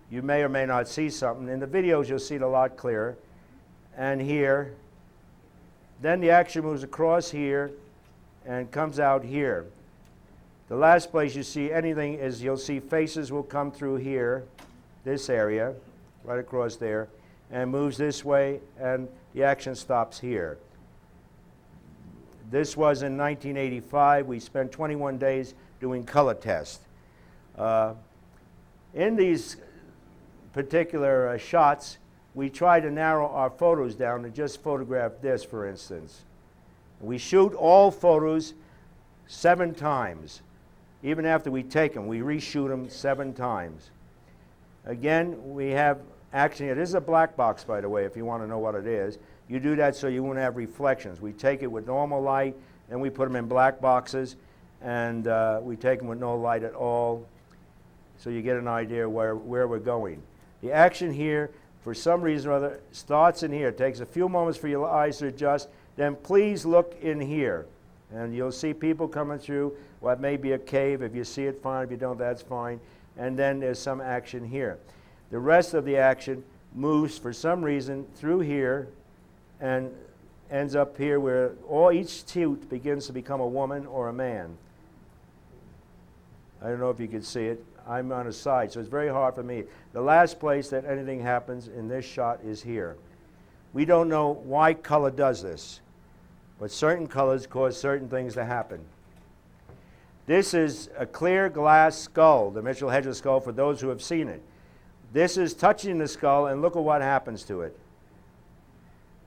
You may or may not see something. In the videos, you'll see it a lot clearer. And here. Then the action moves across here and comes out here. The last place you see anything is you'll see faces will come through here, this area, right across there, and moves this way, and the action stops here. This was in 1985. We spent 21 days doing color tests. In these particular shots, we try to narrow our photos down to just photograph this, for instance. We shoot all photos 7 times. Even after we take them, we reshoot them 7 times. Again, we have action here. This is a black box, by the way, if you want to know what it is. You do that so you won't have reflections. We take it with normal light, and we put them in black boxes, and we take them with no light at all, so you get an idea where we're going. The action here, for some reason or other, starts in here. It takes a few moments for your eyes to adjust. Then please look in here. And you'll see people coming through what may be a cave. If you see it, fine. If you don't, that's fine. And then there's some action here. The rest of the action moves, for some reason, through here and ends up here where each tooth begins to become a woman or a man. I don't know if you can see it. I'm on a side, so it's very hard for me. The last place that anything happens in this shot is here. We don't know why color does this, but certain colors cause certain things to happen. This is a clear glass skull, the Mitchell Hedges skull, for those who have seen it. This is touching the skull, and look at what happens to it.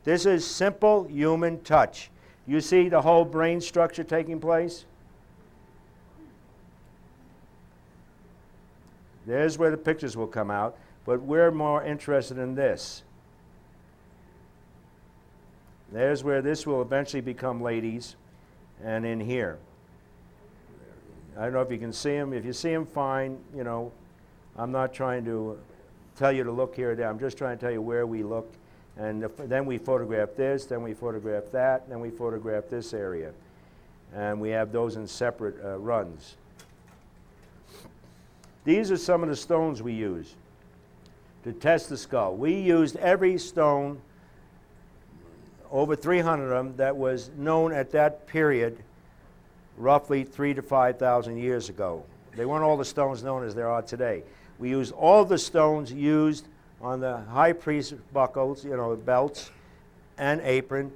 This is simple human touch. You see the whole brain structure taking place? There's where the pictures will come out, but we're more interested in this. There's where this will eventually become ladies, and in here. I don't know if you can see them. If you see them, fine. You know, I'm not trying to tell you to look here or there. I'm just trying to tell you where we look. And then we photograph this, then we photograph that, then we photograph this area. And we have those in separate runs. These are some of the stones we use to test the skull. We used every stone, over 300 of them, that was known at that period, roughly 3,000 to 5,000 years ago. They weren't all the stones known as there are today. We used all the stones used on the high priest buckles, you know, belts and apron,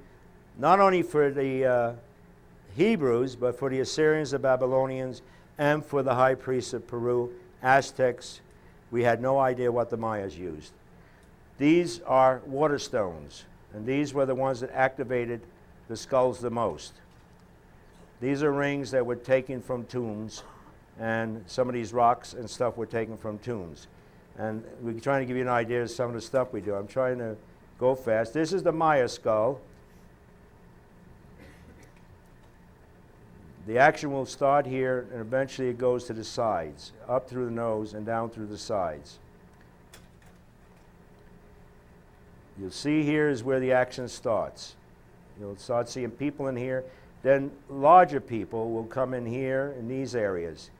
not only for the Hebrews, but for the Assyrians, the Babylonians, and for the high priests of Peru, Aztecs. We had no idea what the Mayas used. These are water stones, and these were the ones that activated the skulls the most. These are rings that were taken from tombs, and some of these rocks and stuff were taken from tombs. And we're trying to give you an idea of some of the stuff we do. I'm trying to go fast. This is the Maya skull. The action will start here, and eventually it goes to the sides, up through the nose and down through the sides. You'll see here is where the action starts. You'll start seeing people in here. Then larger people will come in here in these areas.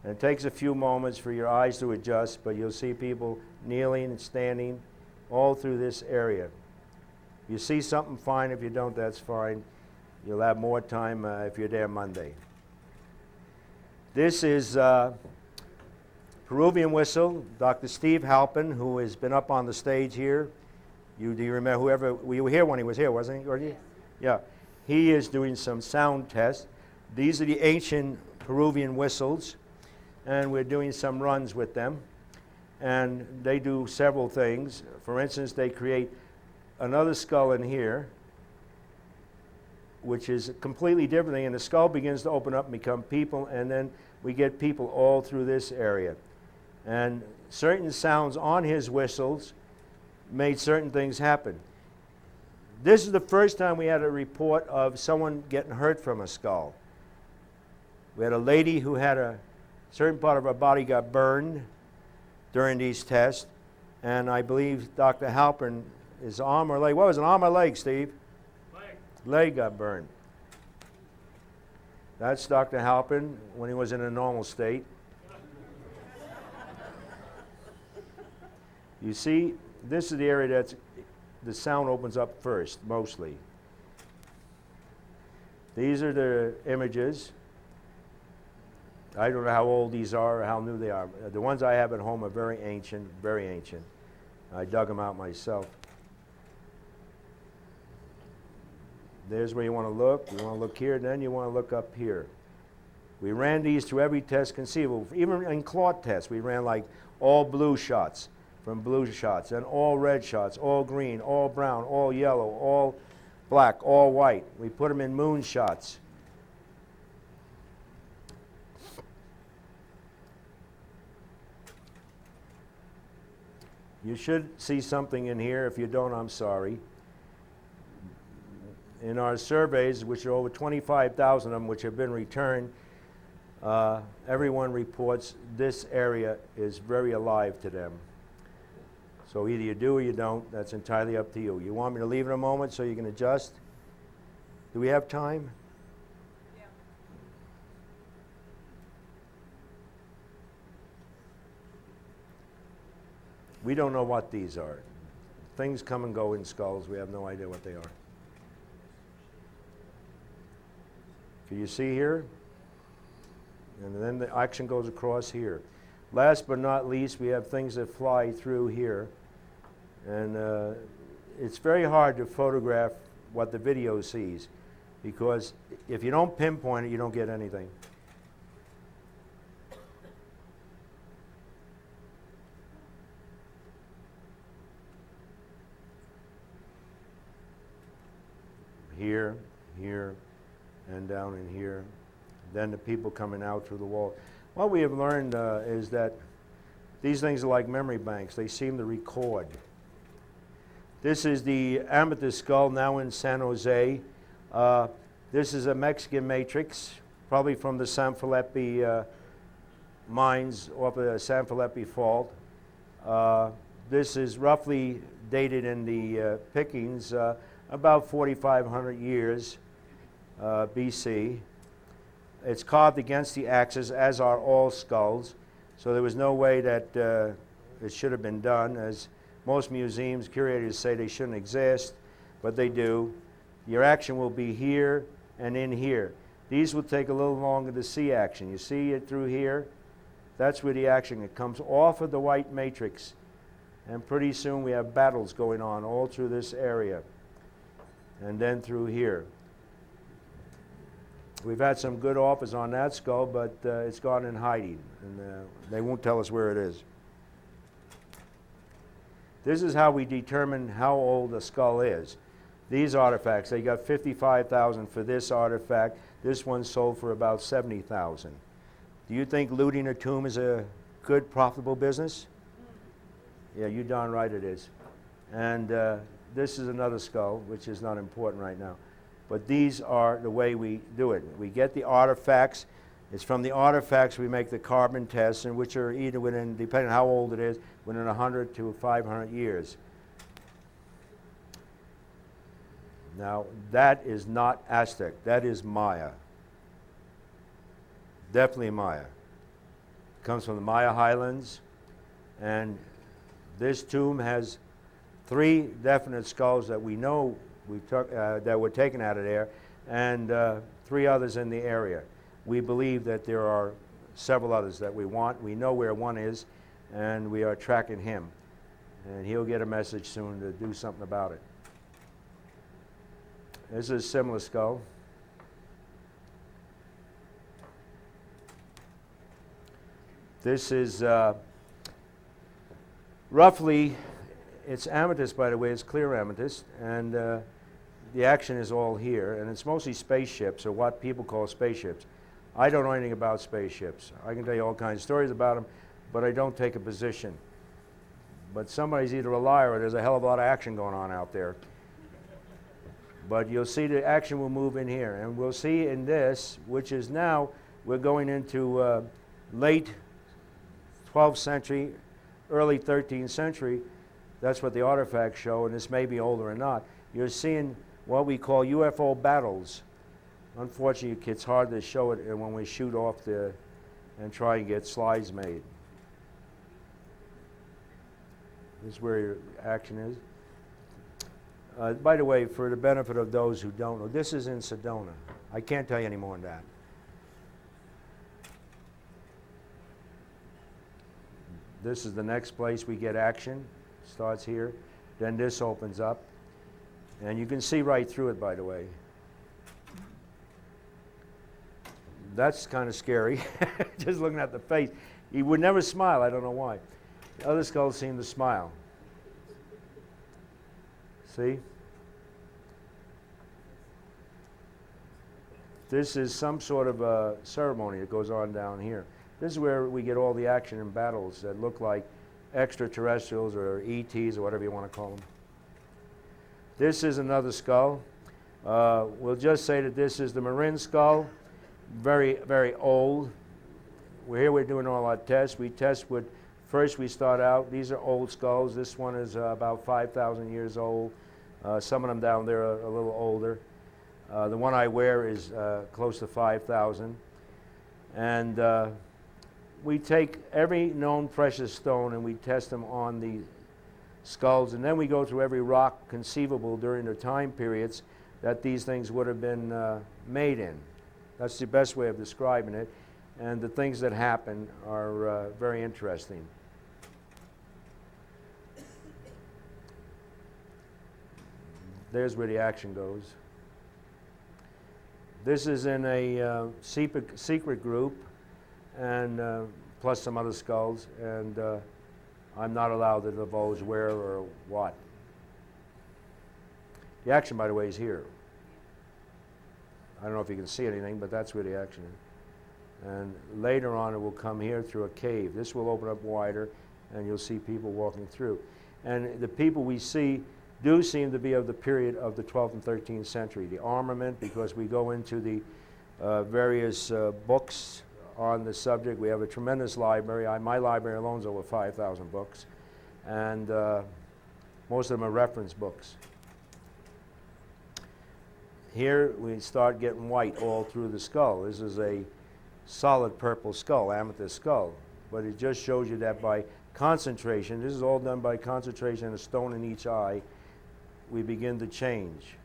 And it takes a few moments for your eyes to adjust, but you'll see people kneeling and standing all through this area. If you see something, fine. If you don't, that's fine. You'll have more time if you're there Monday. This is Peruvian whistle, Dr. Steve Halpin, who has been up on the stage here. Do you remember whoever, we were here when he was here, wasn't he? Or you? Yeah. He is doing some sound tests. These are the ancient Peruvian whistles, and we're doing some runs with them. And they do several things. For instance, they create another skull in here, which is a completely different thing, and the skull begins to open up and become people, and then we get people all through this area. And certain sounds on his whistles made certain things happen. This is the first time we had a report of someone getting hurt from a skull. We had a lady who had a certain part of her body got burned during these tests, and I believe Dr. Halpern, his arm or leg, what was it, arm or leg, Steve? Leg got burned. That's Dr. Halpin when he was in a normal state. You see, this is the area that's the sound opens up first, mostly. These are the images. I don't know how old these are or how new they are. The ones I have at home are very ancient, very ancient. I dug them out myself. There's where you want to look. You want to look here, then you want to look up here. We ran these through every test conceivable. Even in clot tests, we ran like all blue shots from blue shots, and all red shots, all green, all brown, all yellow, all black, all white. We put them in moon shots. You should see something in here. If you don't, I'm sorry. In our surveys, which are over 25,000 of them, which have been returned, everyone reports this area is very alive to them. So either you do or you don't. That's entirely up to you. You want me to leave in a moment so you can adjust? Do we have time? Yeah. We don't know what these are. Things come and go in skulls. We have no idea what they are. Can you see here? And then the action goes across here. Last but not least, we have things that fly through here. And it's very hard to photograph what the video sees, because if you don't pinpoint it, you don't get anything. Here, here, and down in here. Then the people coming out through the wall. What we have learned is that these things are like memory banks. They seem to record. This is the amethyst skull now in San Jose. This is a Mexican matrix, probably from the San Felipe mines off the San Felipe fault. This is roughly dated in the pickings about 4,500 years BC. It's carved against the axis, as are all skulls, so there was no way that it should have been done, as most museums, curators say they shouldn't exist, but they do. Your action will be here and in here. These will take a little longer to see action. You see it through here? That's where the action, it comes off of the white matrix. And pretty soon we have battles going on all through this area. And then through here. We've had some good offers on that skull, but it's gone in hiding. And they won't tell us where it is. This is how we determine how old a skull is. These artifacts, they got $55,000 for this artifact. This one sold for about $70,000. Do you think looting a tomb is a good, profitable business? Yeah, you darn right it is. And this is another skull, which is not important right now. But these are the way we do it. We get the artifacts. It's from the artifacts we make the carbon tests, and which are either within, depending on how old it is, within 100 to 500 years. Now, that is not Aztec. That is Maya. Definitely Maya. Comes from the Maya highlands, and this tomb has 3 definite skulls that we know that were taken out of there, and 3 others in the area. We believe that there are several others that we want. We know where one is, and we are tracking him. And he'll get a message soon to do something about it. This is a similar skull. This is roughly, it's amethyst, by the way, it's clear amethyst, and the action is all here, and it's mostly spaceships, or what people call spaceships. I don't know anything about spaceships. I can tell you all kinds of stories about them, but I don't take a position. But somebody's either a liar or there's a hell of a lot of action going on out there. But you'll see the action will move in here, and we'll see in this, which is now, we're going into late 12th century, early 13th century. That's what the artifacts show, and this may be older or not. You're seeing what we call UFO battles. Unfortunately, it's hard to show it when we shoot off and try and get slides made. This is where your action is. By the way, for the benefit of those who don't know, this is in Sedona. I can't tell you any more than that. This is the next place we get action. Starts here. Then this opens up. And you can see right through it, by the way. That's kind of scary, just looking at the face. He would never smile, I don't know why. The other skulls seem to smile. See? This is some sort of a ceremony that goes on down here. This is where we get all the action in battles that look like extraterrestrials or ETs or whatever you want to call them. This is another skull. We'll just say that this is the Marin skull. Very, very old. We're doing all our tests. We test with, first we start out, these are old skulls. This one is about 5,000 years old. Some of them down there are a little older. The one I wear is close to 5,000. And we take every known precious stone and we test them on the skulls, and then we go through every rock conceivable during the time periods that these things would have been made in. That's the best way of describing it, and the things that happen are very interesting. There's where the action goes. This is in a secret group, and plus some other skulls, and I'm not allowed to divulge where or what. The action, by the way, is here. I don't know if you can see anything, but that's where the action is. And later on, it will come here through a cave. This will open up wider, and you'll see people walking through. And the people we see do seem to be of the period of the 12th and 13th century. The armament, because we go into the various books on the subject. We have a tremendous library. My library alone is over 5,000 books. and most of them are reference books. Here we start getting white all through the skull. This is a solid purple skull, amethyst skull. But it just shows you that by concentration, this is all done by concentration and a stone in each eye, we begin to change.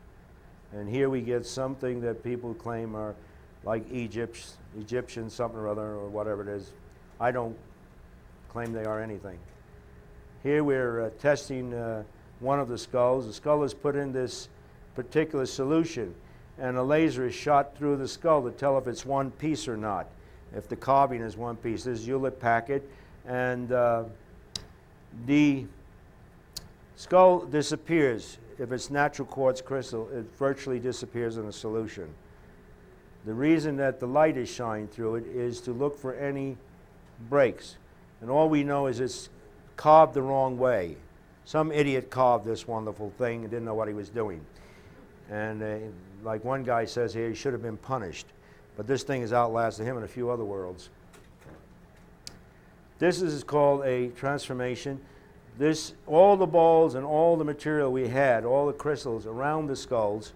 And here we get something that people claim are like Egyptian something or other, or whatever it is. I don't claim they are anything. Here we're testing one of the skulls. The skull is put in this particular solution, and a laser is shot through the skull to tell if it's one piece or not, if the carving is one piece. This is Hewlett Packard, and the skull disappears. If it's natural quartz crystal, it virtually disappears in a solution. The reason that the light is shining through it is to look for any breaks, and all we know is it's carved the wrong way. Some idiot carved this wonderful thing and didn't know what he was doing. And like one guy says here, he should have been punished. But this thing has outlasted him in a few other worlds. This is called a transformation. This, all the balls and all the material we had, all the crystals around the skulls,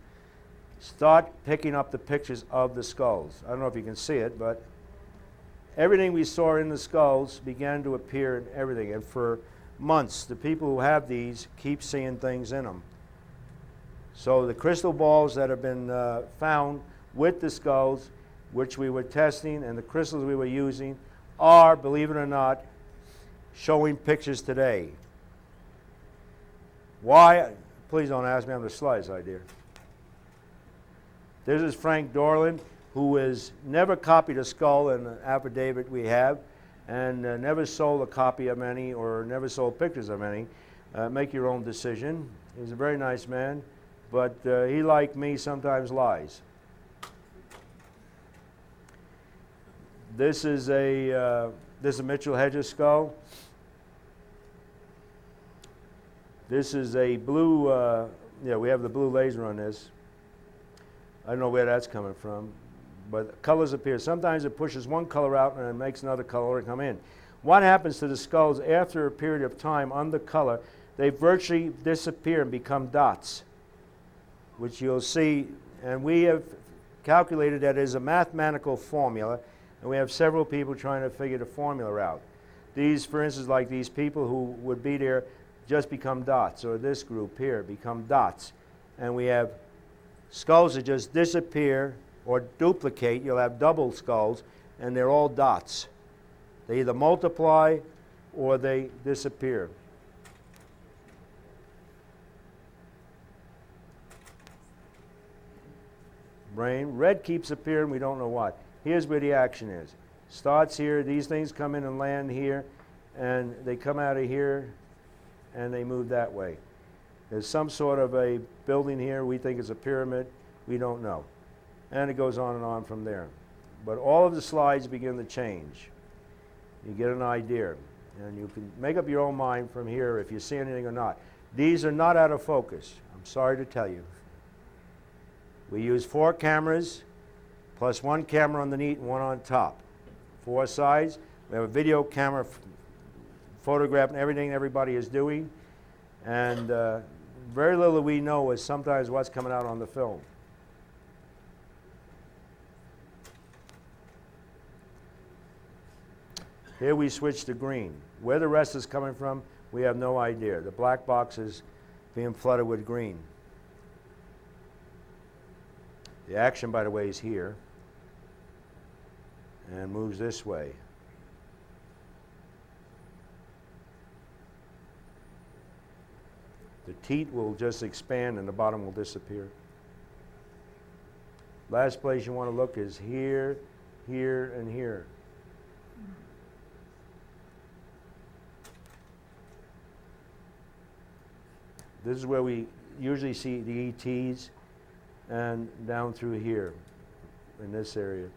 start picking up the pictures of the skulls. I don't know if you can see it, but everything we saw in the skulls began to appear in everything. And for months, the people who have these keep seeing things in them. So the crystal balls that have been found with the skulls, which we were testing, and the crystals we were using, are, believe it or not, showing pictures today. Why? Please don't ask me on the slides, I dare. This is Frank Dorland, who has never copied a skull in an affidavit we have, and never sold a copy of any, or never sold pictures of any. Make your own decision. He's a very nice man. But he, like me, sometimes lies. This is a Mitchell Hedges skull. This is a blue. Yeah, we have the blue laser on this. I don't know where that's coming from, but colors appear. Sometimes it pushes one color out and it makes another color come in. What happens to the skulls after a period of time under color? They virtually disappear and become dots, which you'll see, and we have calculated that as a mathematical formula, and we have several people trying to figure the formula out. These, for instance, like these people who would be there, just become dots, or this group here become dots. And we have skulls that just disappear or duplicate. You'll have double skulls, and they're all dots. They either multiply or they disappear. Brain. Red keeps appearing, we don't know what. Here's where the action is. Starts here, these things come in and land here, and they come out of here, and they move that way. There's some sort of a building here, we think it's a pyramid, we don't know. And it goes on and on from there. But all of the slides begin to change. You get an idea, and you can make up your own mind from here if you see anything or not. These are not out of focus, I'm sorry to tell you. We use 4 cameras, plus 1 camera underneath and 1 on top. 4 sides. We have a video camera photographing everything everybody is doing. And very little we know is sometimes what's coming out on the film. Here we switch to green. Where the rest is coming from, we have no idea. The black box is being flooded with green. The action, by the way, is here and moves this way. The teat will just expand and the bottom will disappear. Last place you want to look is here, here, and here. This is where we usually see the ETs, and down through here in this area.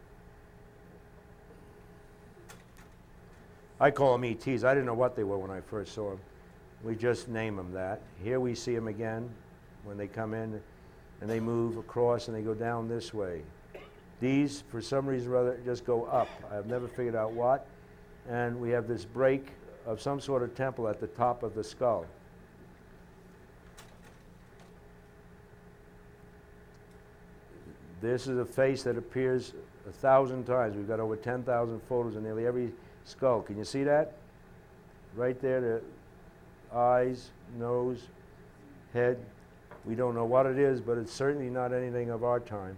I call them ETs. I didn't know what they were when I first saw them. We just name them that. Here we see them again when they come in and they move across and they go down this way. These, for some reason or other, just go up. I've never figured out what. And we have this break of some sort of temple at the top of the skull. This is a face that appears 1,000 times. We've got over 10,000 photos in nearly every skull. Can you see that? Right there, the eyes, nose, head. We don't know what it is, but it's certainly not anything of our time.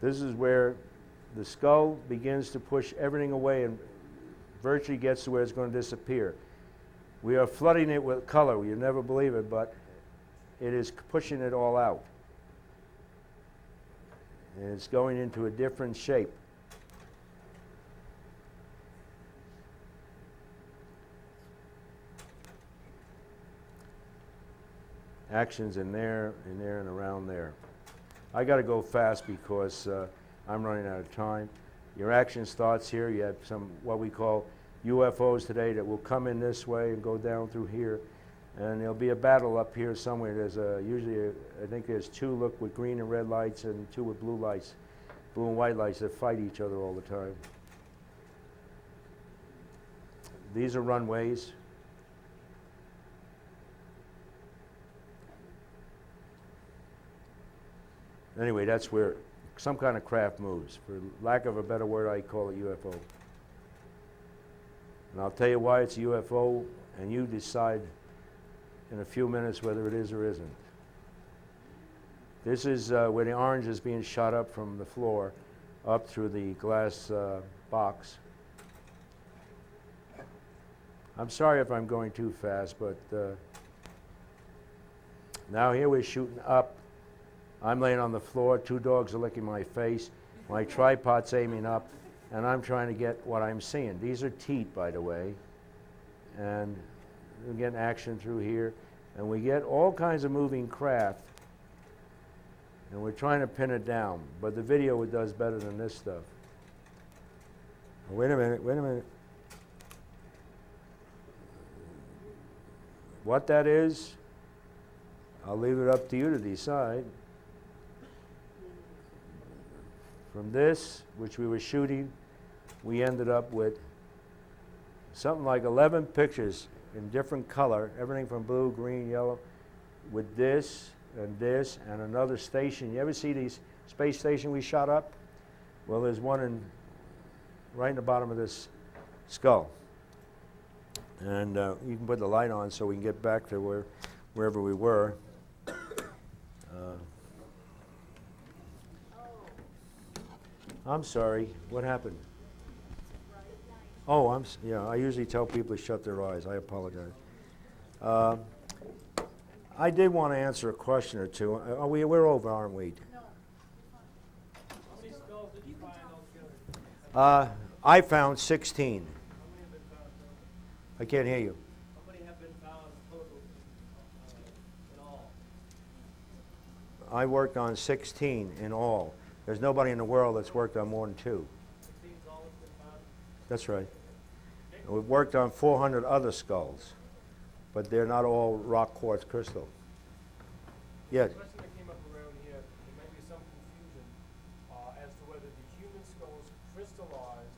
This is where the skull begins to push everything away and virtually gets to where it's going to disappear. We are flooding it with color. You'll never believe it, but it is pushing it all out. And it's going into a different shape. Actions in there, and around there. I got to go fast because I'm running out of time. Your action starts here. You have some what we call UFOs today that will come in this way and go down through here. And there'll be a battle up here somewhere. There's usually, I think there's two look with green and red lights and two with blue lights, blue and white lights that fight each other all the time. These are runways. Anyway, that's where some kind of craft moves. For lack of a better word, I call it UFO. And I'll tell you why it's a UFO, and you decide in a few minutes whether it is or isn't. This is where the orange is being shot up from the floor up through the glass box. I'm sorry if I'm going too fast, but now here we're shooting up. I'm laying on the floor, two dogs are licking my face, my tripod's aiming up, and I'm trying to get what I'm seeing. These are teat, by the way, and we're getting action through here, and we get all kinds of moving craft, and we're trying to pin it down, but the video does better than this stuff. Wait a minute. What that is, I'll leave it up to you to decide. From this, which we were shooting, we ended up with something like 11 pictures in different color, everything from blue, green, yellow, with this and another station. You ever see these space station we shot up? Well, there's one right in the bottom of this skull. And you can put the light on so we can get back to wherever we were. I'm sorry, what happened? Oh, yeah, I usually tell people to shut their eyes. I apologize. I did want to answer a question or two. We're over, aren't we? No. How many skulls did you find altogether? I found 16. How many have been found? I can't hear you. How many have been found total in all? I worked on 16 in all. There's nobody in the world that's worked on more than 2. 16 is all that's been found? That's right. And we've worked on 400 other skulls, but they're not all rock quartz crystal. Yes. The question that came up around here, there might be some confusion as to whether the human skulls crystallized.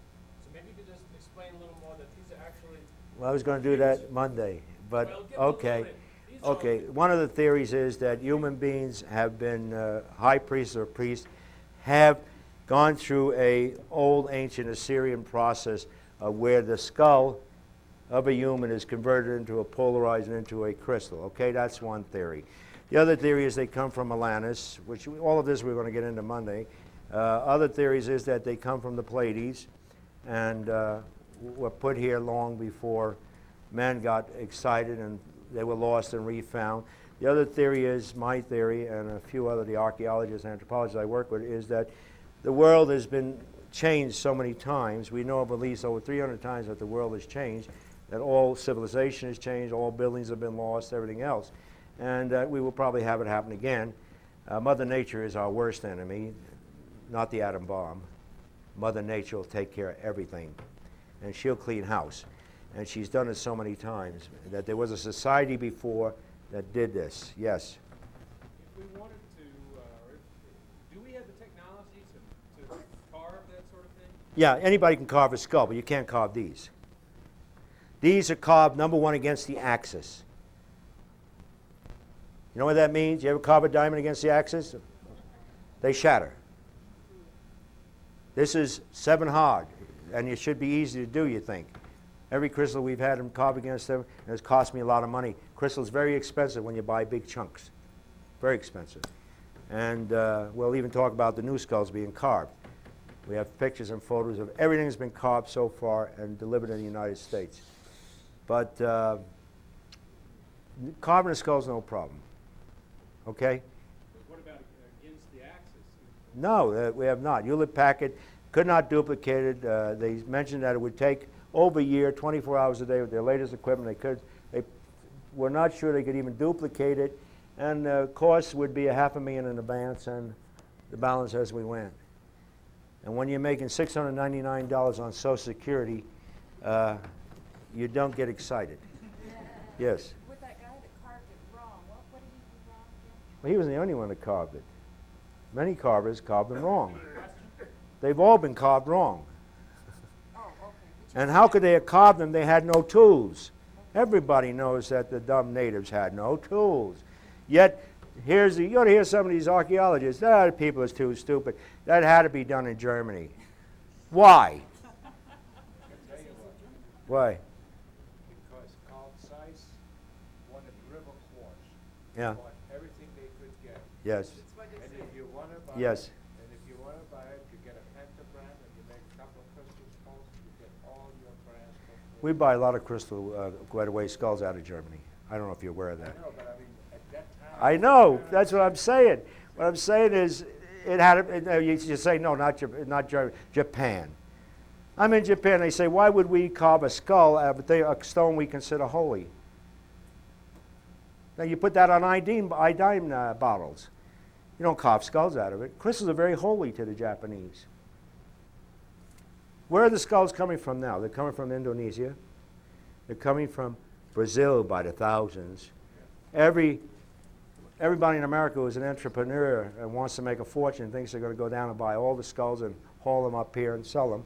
So maybe you could just explain a little more that these are actually... Well, I was going to do that Monday, but Well, okay. These are Okay, one of the theories is that human beings have been high priests or priests have gone through a old ancient Assyrian process where the skull of a human is converted into a polarized into a crystal. Okay, that's one theory. The other theory is they come from Atlantis, which all of this we're going to get into Monday. Other theories is that they come from the Pleiades and were put here long before men got excited and they were lost and refound. The other theory is, my theory, and a few other the archaeologists and anthropologists I work with, is that the world has been changed so many times. We know of at least over 300 times that the world has changed, that all civilization has changed, all buildings have been lost, everything else. And we will probably have it happen again. Mother Nature is our worst enemy, not the atom bomb. Mother Nature will take care of everything, and she'll clean house. And she's done it so many times that there was a society before that did this. Yes? If we wanted to, do we have the technology to carve that sort of thing? Yeah, anybody can carve a skull, but you can't carve these. These are carved, number one, against the axis. You know what that means? You ever carve a diamond against the axis? They shatter. This is 7 hard, and it should be easy to do, you think. Every crystal we've had them carve against them, and it's cost me a lot of money. Crystal's very expensive when you buy big chunks. Very expensive. And we'll even talk about the new skulls being carved. We have pictures and photos of everything that's been carved so far and delivered in the United States. But carving a skull is no problem. Okay? But what about against the axis? No, we have not. Hewlett Packard could not duplicate it. They mentioned that it would take over a year, 24 hours a day with their latest equipment. They were not sure they could even duplicate it, and the cost would be $500,000 in advance, and the balance as we went. And when you're making $699 on Social Security, you don't get excited. Yes. With that guy that carved it wrong, what did he do wrong again? Well, he wasn't the only one that carved it. Many carvers carved them wrong. They've all been carved wrong. Oh, okay. And how could they have carved them? They had no tools. Everybody knows that the dumb natives had no tools. Yet, you ought to hear some of these archaeologists. The people are too stupid. That had to be done in Germany. Why? Why? Because Carl Zeiss wanted river quartz. Yeah. Bought everything they could get. Yes. And if you want to buy Yes. it, and if you want to buy it, you get a pentagram and you make a couple of crystal skulls, you get all your brass for free. We buy a lot of crystal Guadaway skulls out of Germany. I don't know if you're aware of that. I know, but I mean, at that time. I know. That's what I'm saying. What I'm saying is, you say no, not Germany, Japan. I'm in Japan. They say, why would we carve a skull out of a stone we consider holy? Now you put that on iodine bottles. You don't carve skulls out of it. Crystals are very holy to the Japanese. Where are the skulls coming from now? They're coming from Indonesia. They're coming from Brazil by the thousands. Everybody in America who is an entrepreneur and wants to make a fortune thinks they're going to go down and buy all the skulls and haul them up here and sell them.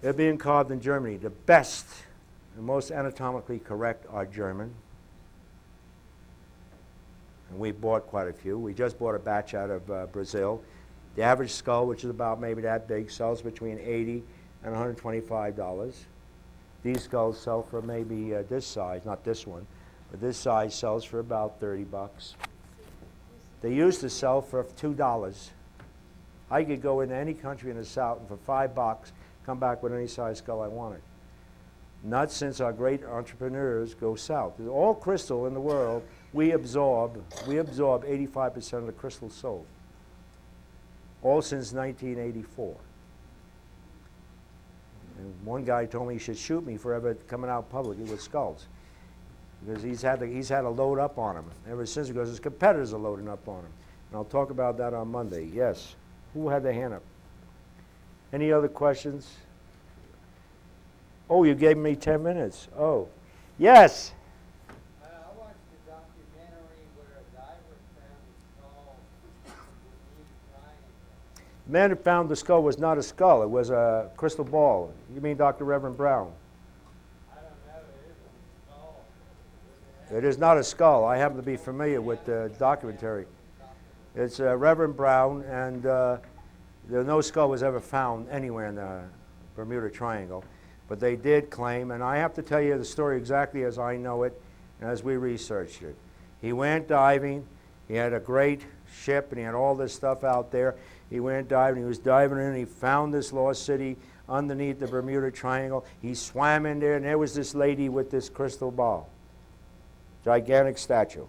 They're being carved in Germany. The best and most anatomically correct are German. And we bought quite a few. We just bought a batch out of Brazil. The average skull, which is about maybe that big, sells between $80 and $125. These skulls sell for maybe this size, not this one, but this size sells for about $30. They used to sell for $2. I could go into any country in the South and for $5 come back with any size skull I wanted. Not since our great entrepreneurs go south. All crystal in the world, we absorb 85% of the crystal sold. All since 1984. And one guy told me he should shoot me for ever coming out publicly with skulls. Because he's had to load up on him ever since, because his competitors are loading up on him. And I'll talk about that on Monday. Yes. Who had their hand up? Any other questions? Oh, you gave me 10 minutes. Oh. Yes. I watched the documentary where a diver found a skull with a triangle. The man who found the skull was not a skull. It was a crystal ball. You mean Dr. Reverend Brown? I don't know, it is a skull. It is not a skull. I happen to be familiar with the documentary. It's Reverend Brown, and no skull was ever found anywhere in the Bermuda Triangle. But they did claim, and I have to tell you the story exactly as I know it and as we researched it. He went diving. He had a great ship, and he had all this stuff out there. He went diving. He was diving in, and he found this lost city underneath the Bermuda Triangle. He swam in there, and there was this lady with this crystal ball. Gigantic statue.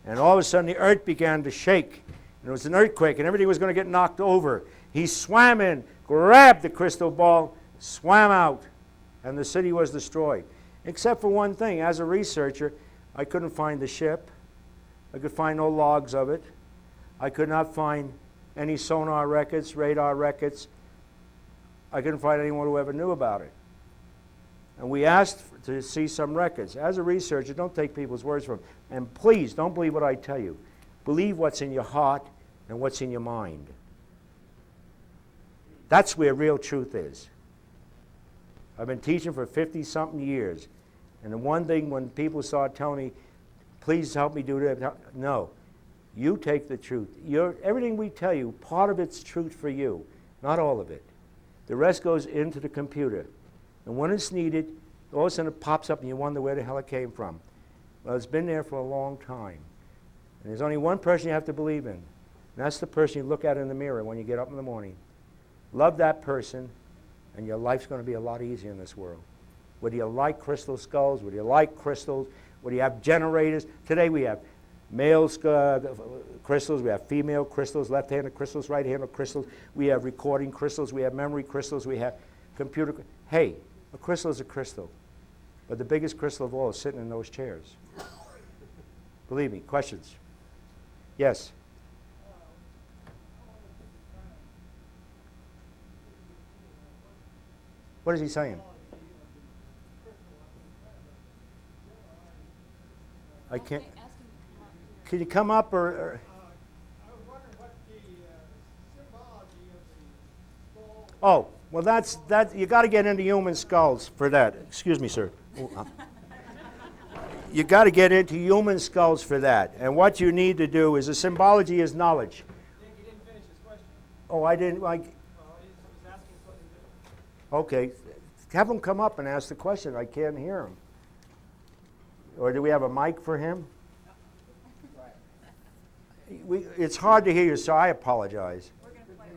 And all of a sudden, the earth began to shake. And it was an earthquake, and everything was going to get knocked over. He swam in, grabbed the crystal ball, swam out, and the city was destroyed. Except for one thing. As a researcher, I couldn't find the ship. I could find no logs of it. I could not find any sonar records, radar records. I couldn't find anyone who ever knew about it. And we asked to see some records. As a researcher, don't take people's words from them. And please, don't believe what I tell you. Believe what's in your heart and what's in your mind. That's where real truth is. I've been teaching for 50-something years. And the one thing when people start telling me, please help me do that, no. You take the truth. Everything we tell you, part of it's truth for you, not all of it. The rest goes into the computer. And when it's needed, all of a sudden it pops up and you wonder where the hell it came from. Well, it's been there for a long time. And there's only one person you have to believe in. And that's the person you look at in the mirror when you get up in the morning. Love that person, and your life's going to be a lot easier in this world. Whether you like crystal skulls, whether you like crystals, whether you have generators. Today we have male crystals, we have female crystals, left-handed crystals, right-handed crystals. We have recording crystals, we have memory crystals, we have computer. Hey, a crystal is a crystal. But the biggest crystal of all is sitting in those chairs. Believe me. Questions? Yes? What is he saying? I can't. Can you come up or I was wondering what the symbology of the skull. Oh, well, that. You got to get into human skulls for that. Excuse me, sir. You got to get into human skulls for that. And what you need to do is the symbology is knowledge. He didn't finish his question. Oh, I didn't like. He was asking something different. Okay, have him come up and ask the question. I can't hear him. Or do we have a mic for him? It's hard to hear you, so I apologize. We're going to play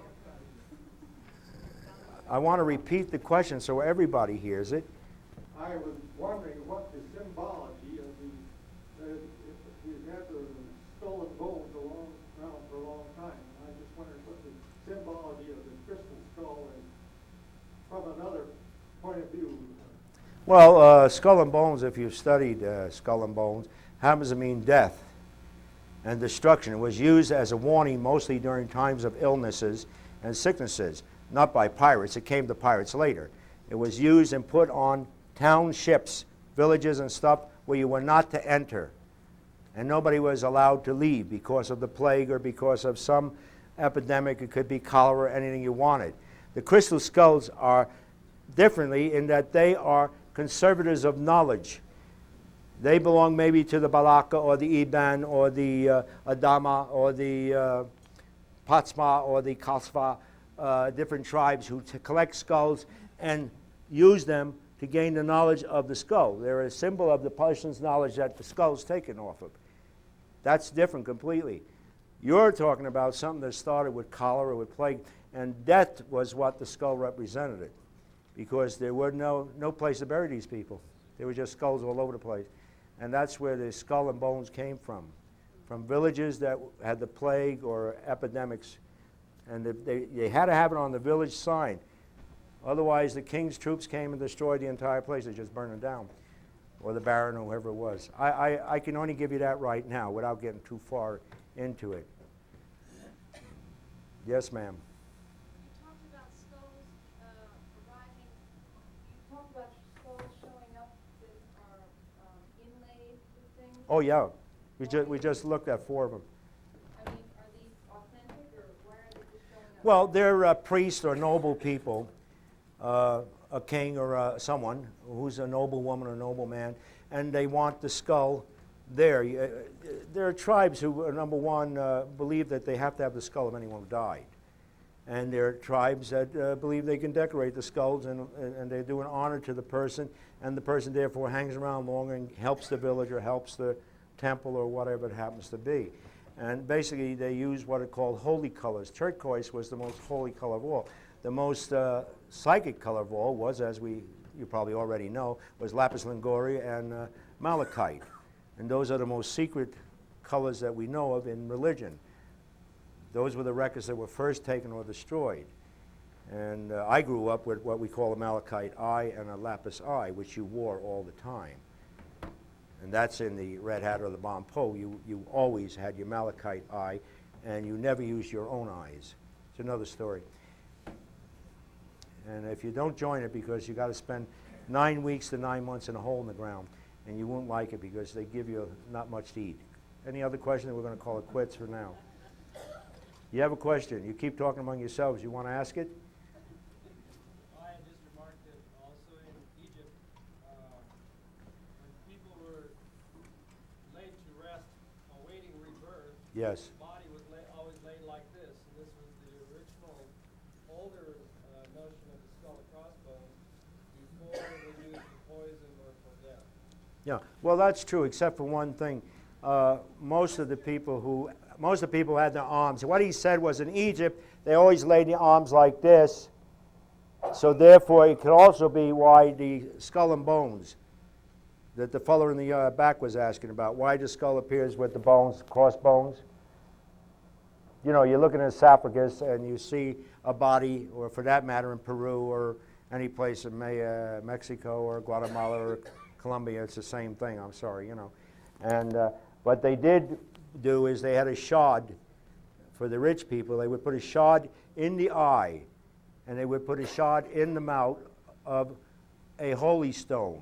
I want to repeat the question so everybody hears it. I was wondering what the symbology of we've had the skull and bones around for a long time. I just wondered what the symbology of the crystal skull is from another point of view. Well, skull and bones, if you've studied skull and bones, happens to mean death and destruction. It was used as a warning mostly during times of illnesses and sicknesses, not by pirates. It came to pirates later. It was used and put on townships, villages and stuff where you were not to enter. And nobody was allowed to leave because of the plague or because of some epidemic. It could be cholera, anything you wanted. The crystal skulls are differently in that they are conservators of knowledge. They belong maybe to the Balaka or the Iban or the Adama or the Patsma or the Kasva, different tribes who collect skulls and use them to gain the knowledge of the skull. They're a symbol of the person's knowledge that the skull is taken off of. That's different completely. You're talking about something that started with cholera, with plague, and death was what the skull represented, because there were no place to bury these people. There were just skulls all over the place. And that's where the skull and bones came from villages that had the plague or epidemics. And they had to have it on the village sign. Otherwise, the king's troops came and destroyed the entire place. They just burned it down, or the baron, or whoever it was. I can only give you that right now without getting too far into it. Yes, ma'am. You talked about skulls arriving. You talked about skulls showing up that are inlaid with things. Oh, yeah. We just looked at 4 of them. I mean, are these authentic, or why are they just showing up? Well, they're priests or noble people, a king or someone who's a noble woman or noble man, and they want the skull there. There are tribes who, number one, believe that they have to have the skull of anyone who died. And there are tribes that believe they can decorate the skulls, and they do an honor to the person, and the person therefore hangs around longer and helps the village or helps the temple or whatever it happens to be. And basically they use what are called holy colors. Turquoise was the most holy color of all. The most psychic color of all was, as you probably already know, was lapis lazuli and malachite. And those are the most secret colors that we know of in religion. Those were the records that were first taken or destroyed. And I grew up with what we call a malachite eye and a lapis eye, which you wore all the time. And that's in the Red Hat or the Bon Po. You always had your malachite eye, and you never used your own eyes. It's another story. And if you don't join it, because you got to spend 9 weeks to 9 months in a hole in the ground, and you won't like it because they give you not much to eat. Any other question? We're going to call it quits for now. You have a question. You keep talking among yourselves. You want to ask it? Yes. body was always laid like this, and this was the original, older notion of the skull and crossbones before they used for poison or for death. Yeah, well, that's true, except for one thing. Most of the people who had their arms. What he said was in Egypt, they always laid the arms like this. So therefore, it could also be why the skull and bones that the fellow in the back was asking about. Why the skull appears with the bones, cross bones. You know, you're looking at esophagus and you see a body, or for that matter in Peru or any place in Mexico or Guatemala or Colombia, it's the same thing, I'm sorry, you know. And what they did do is they had a shod for the rich people. They would put a shod in the eye, and they would put a shod in the mouth of a holy stone.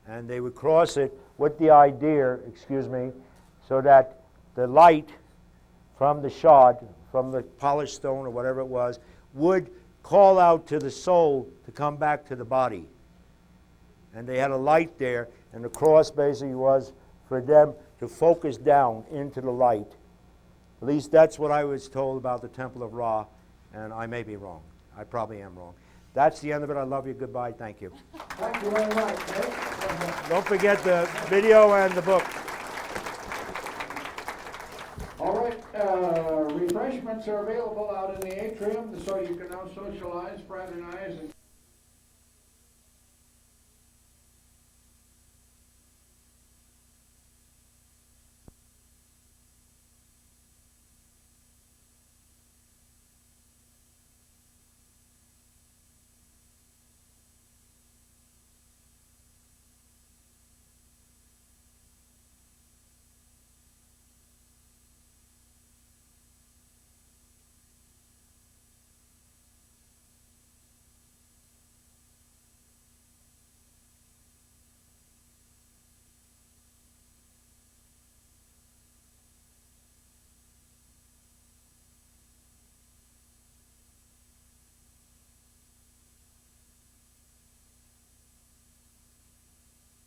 And they would cross it with the idea, so that the light from the shod, from the polished stone or whatever it was, would call out to the soul to come back to the body. And they had a light there, and the cross basically was for them to focus down into the light. At least that's what I was told about the Temple of Ra, and I may be wrong. I probably am wrong. That's the end of it. I love you. Goodbye. Thank you. Thank you very much, Nick. Don't forget the video and the book. All right, refreshments are available out in the atrium, so you can now socialize, fraternize, and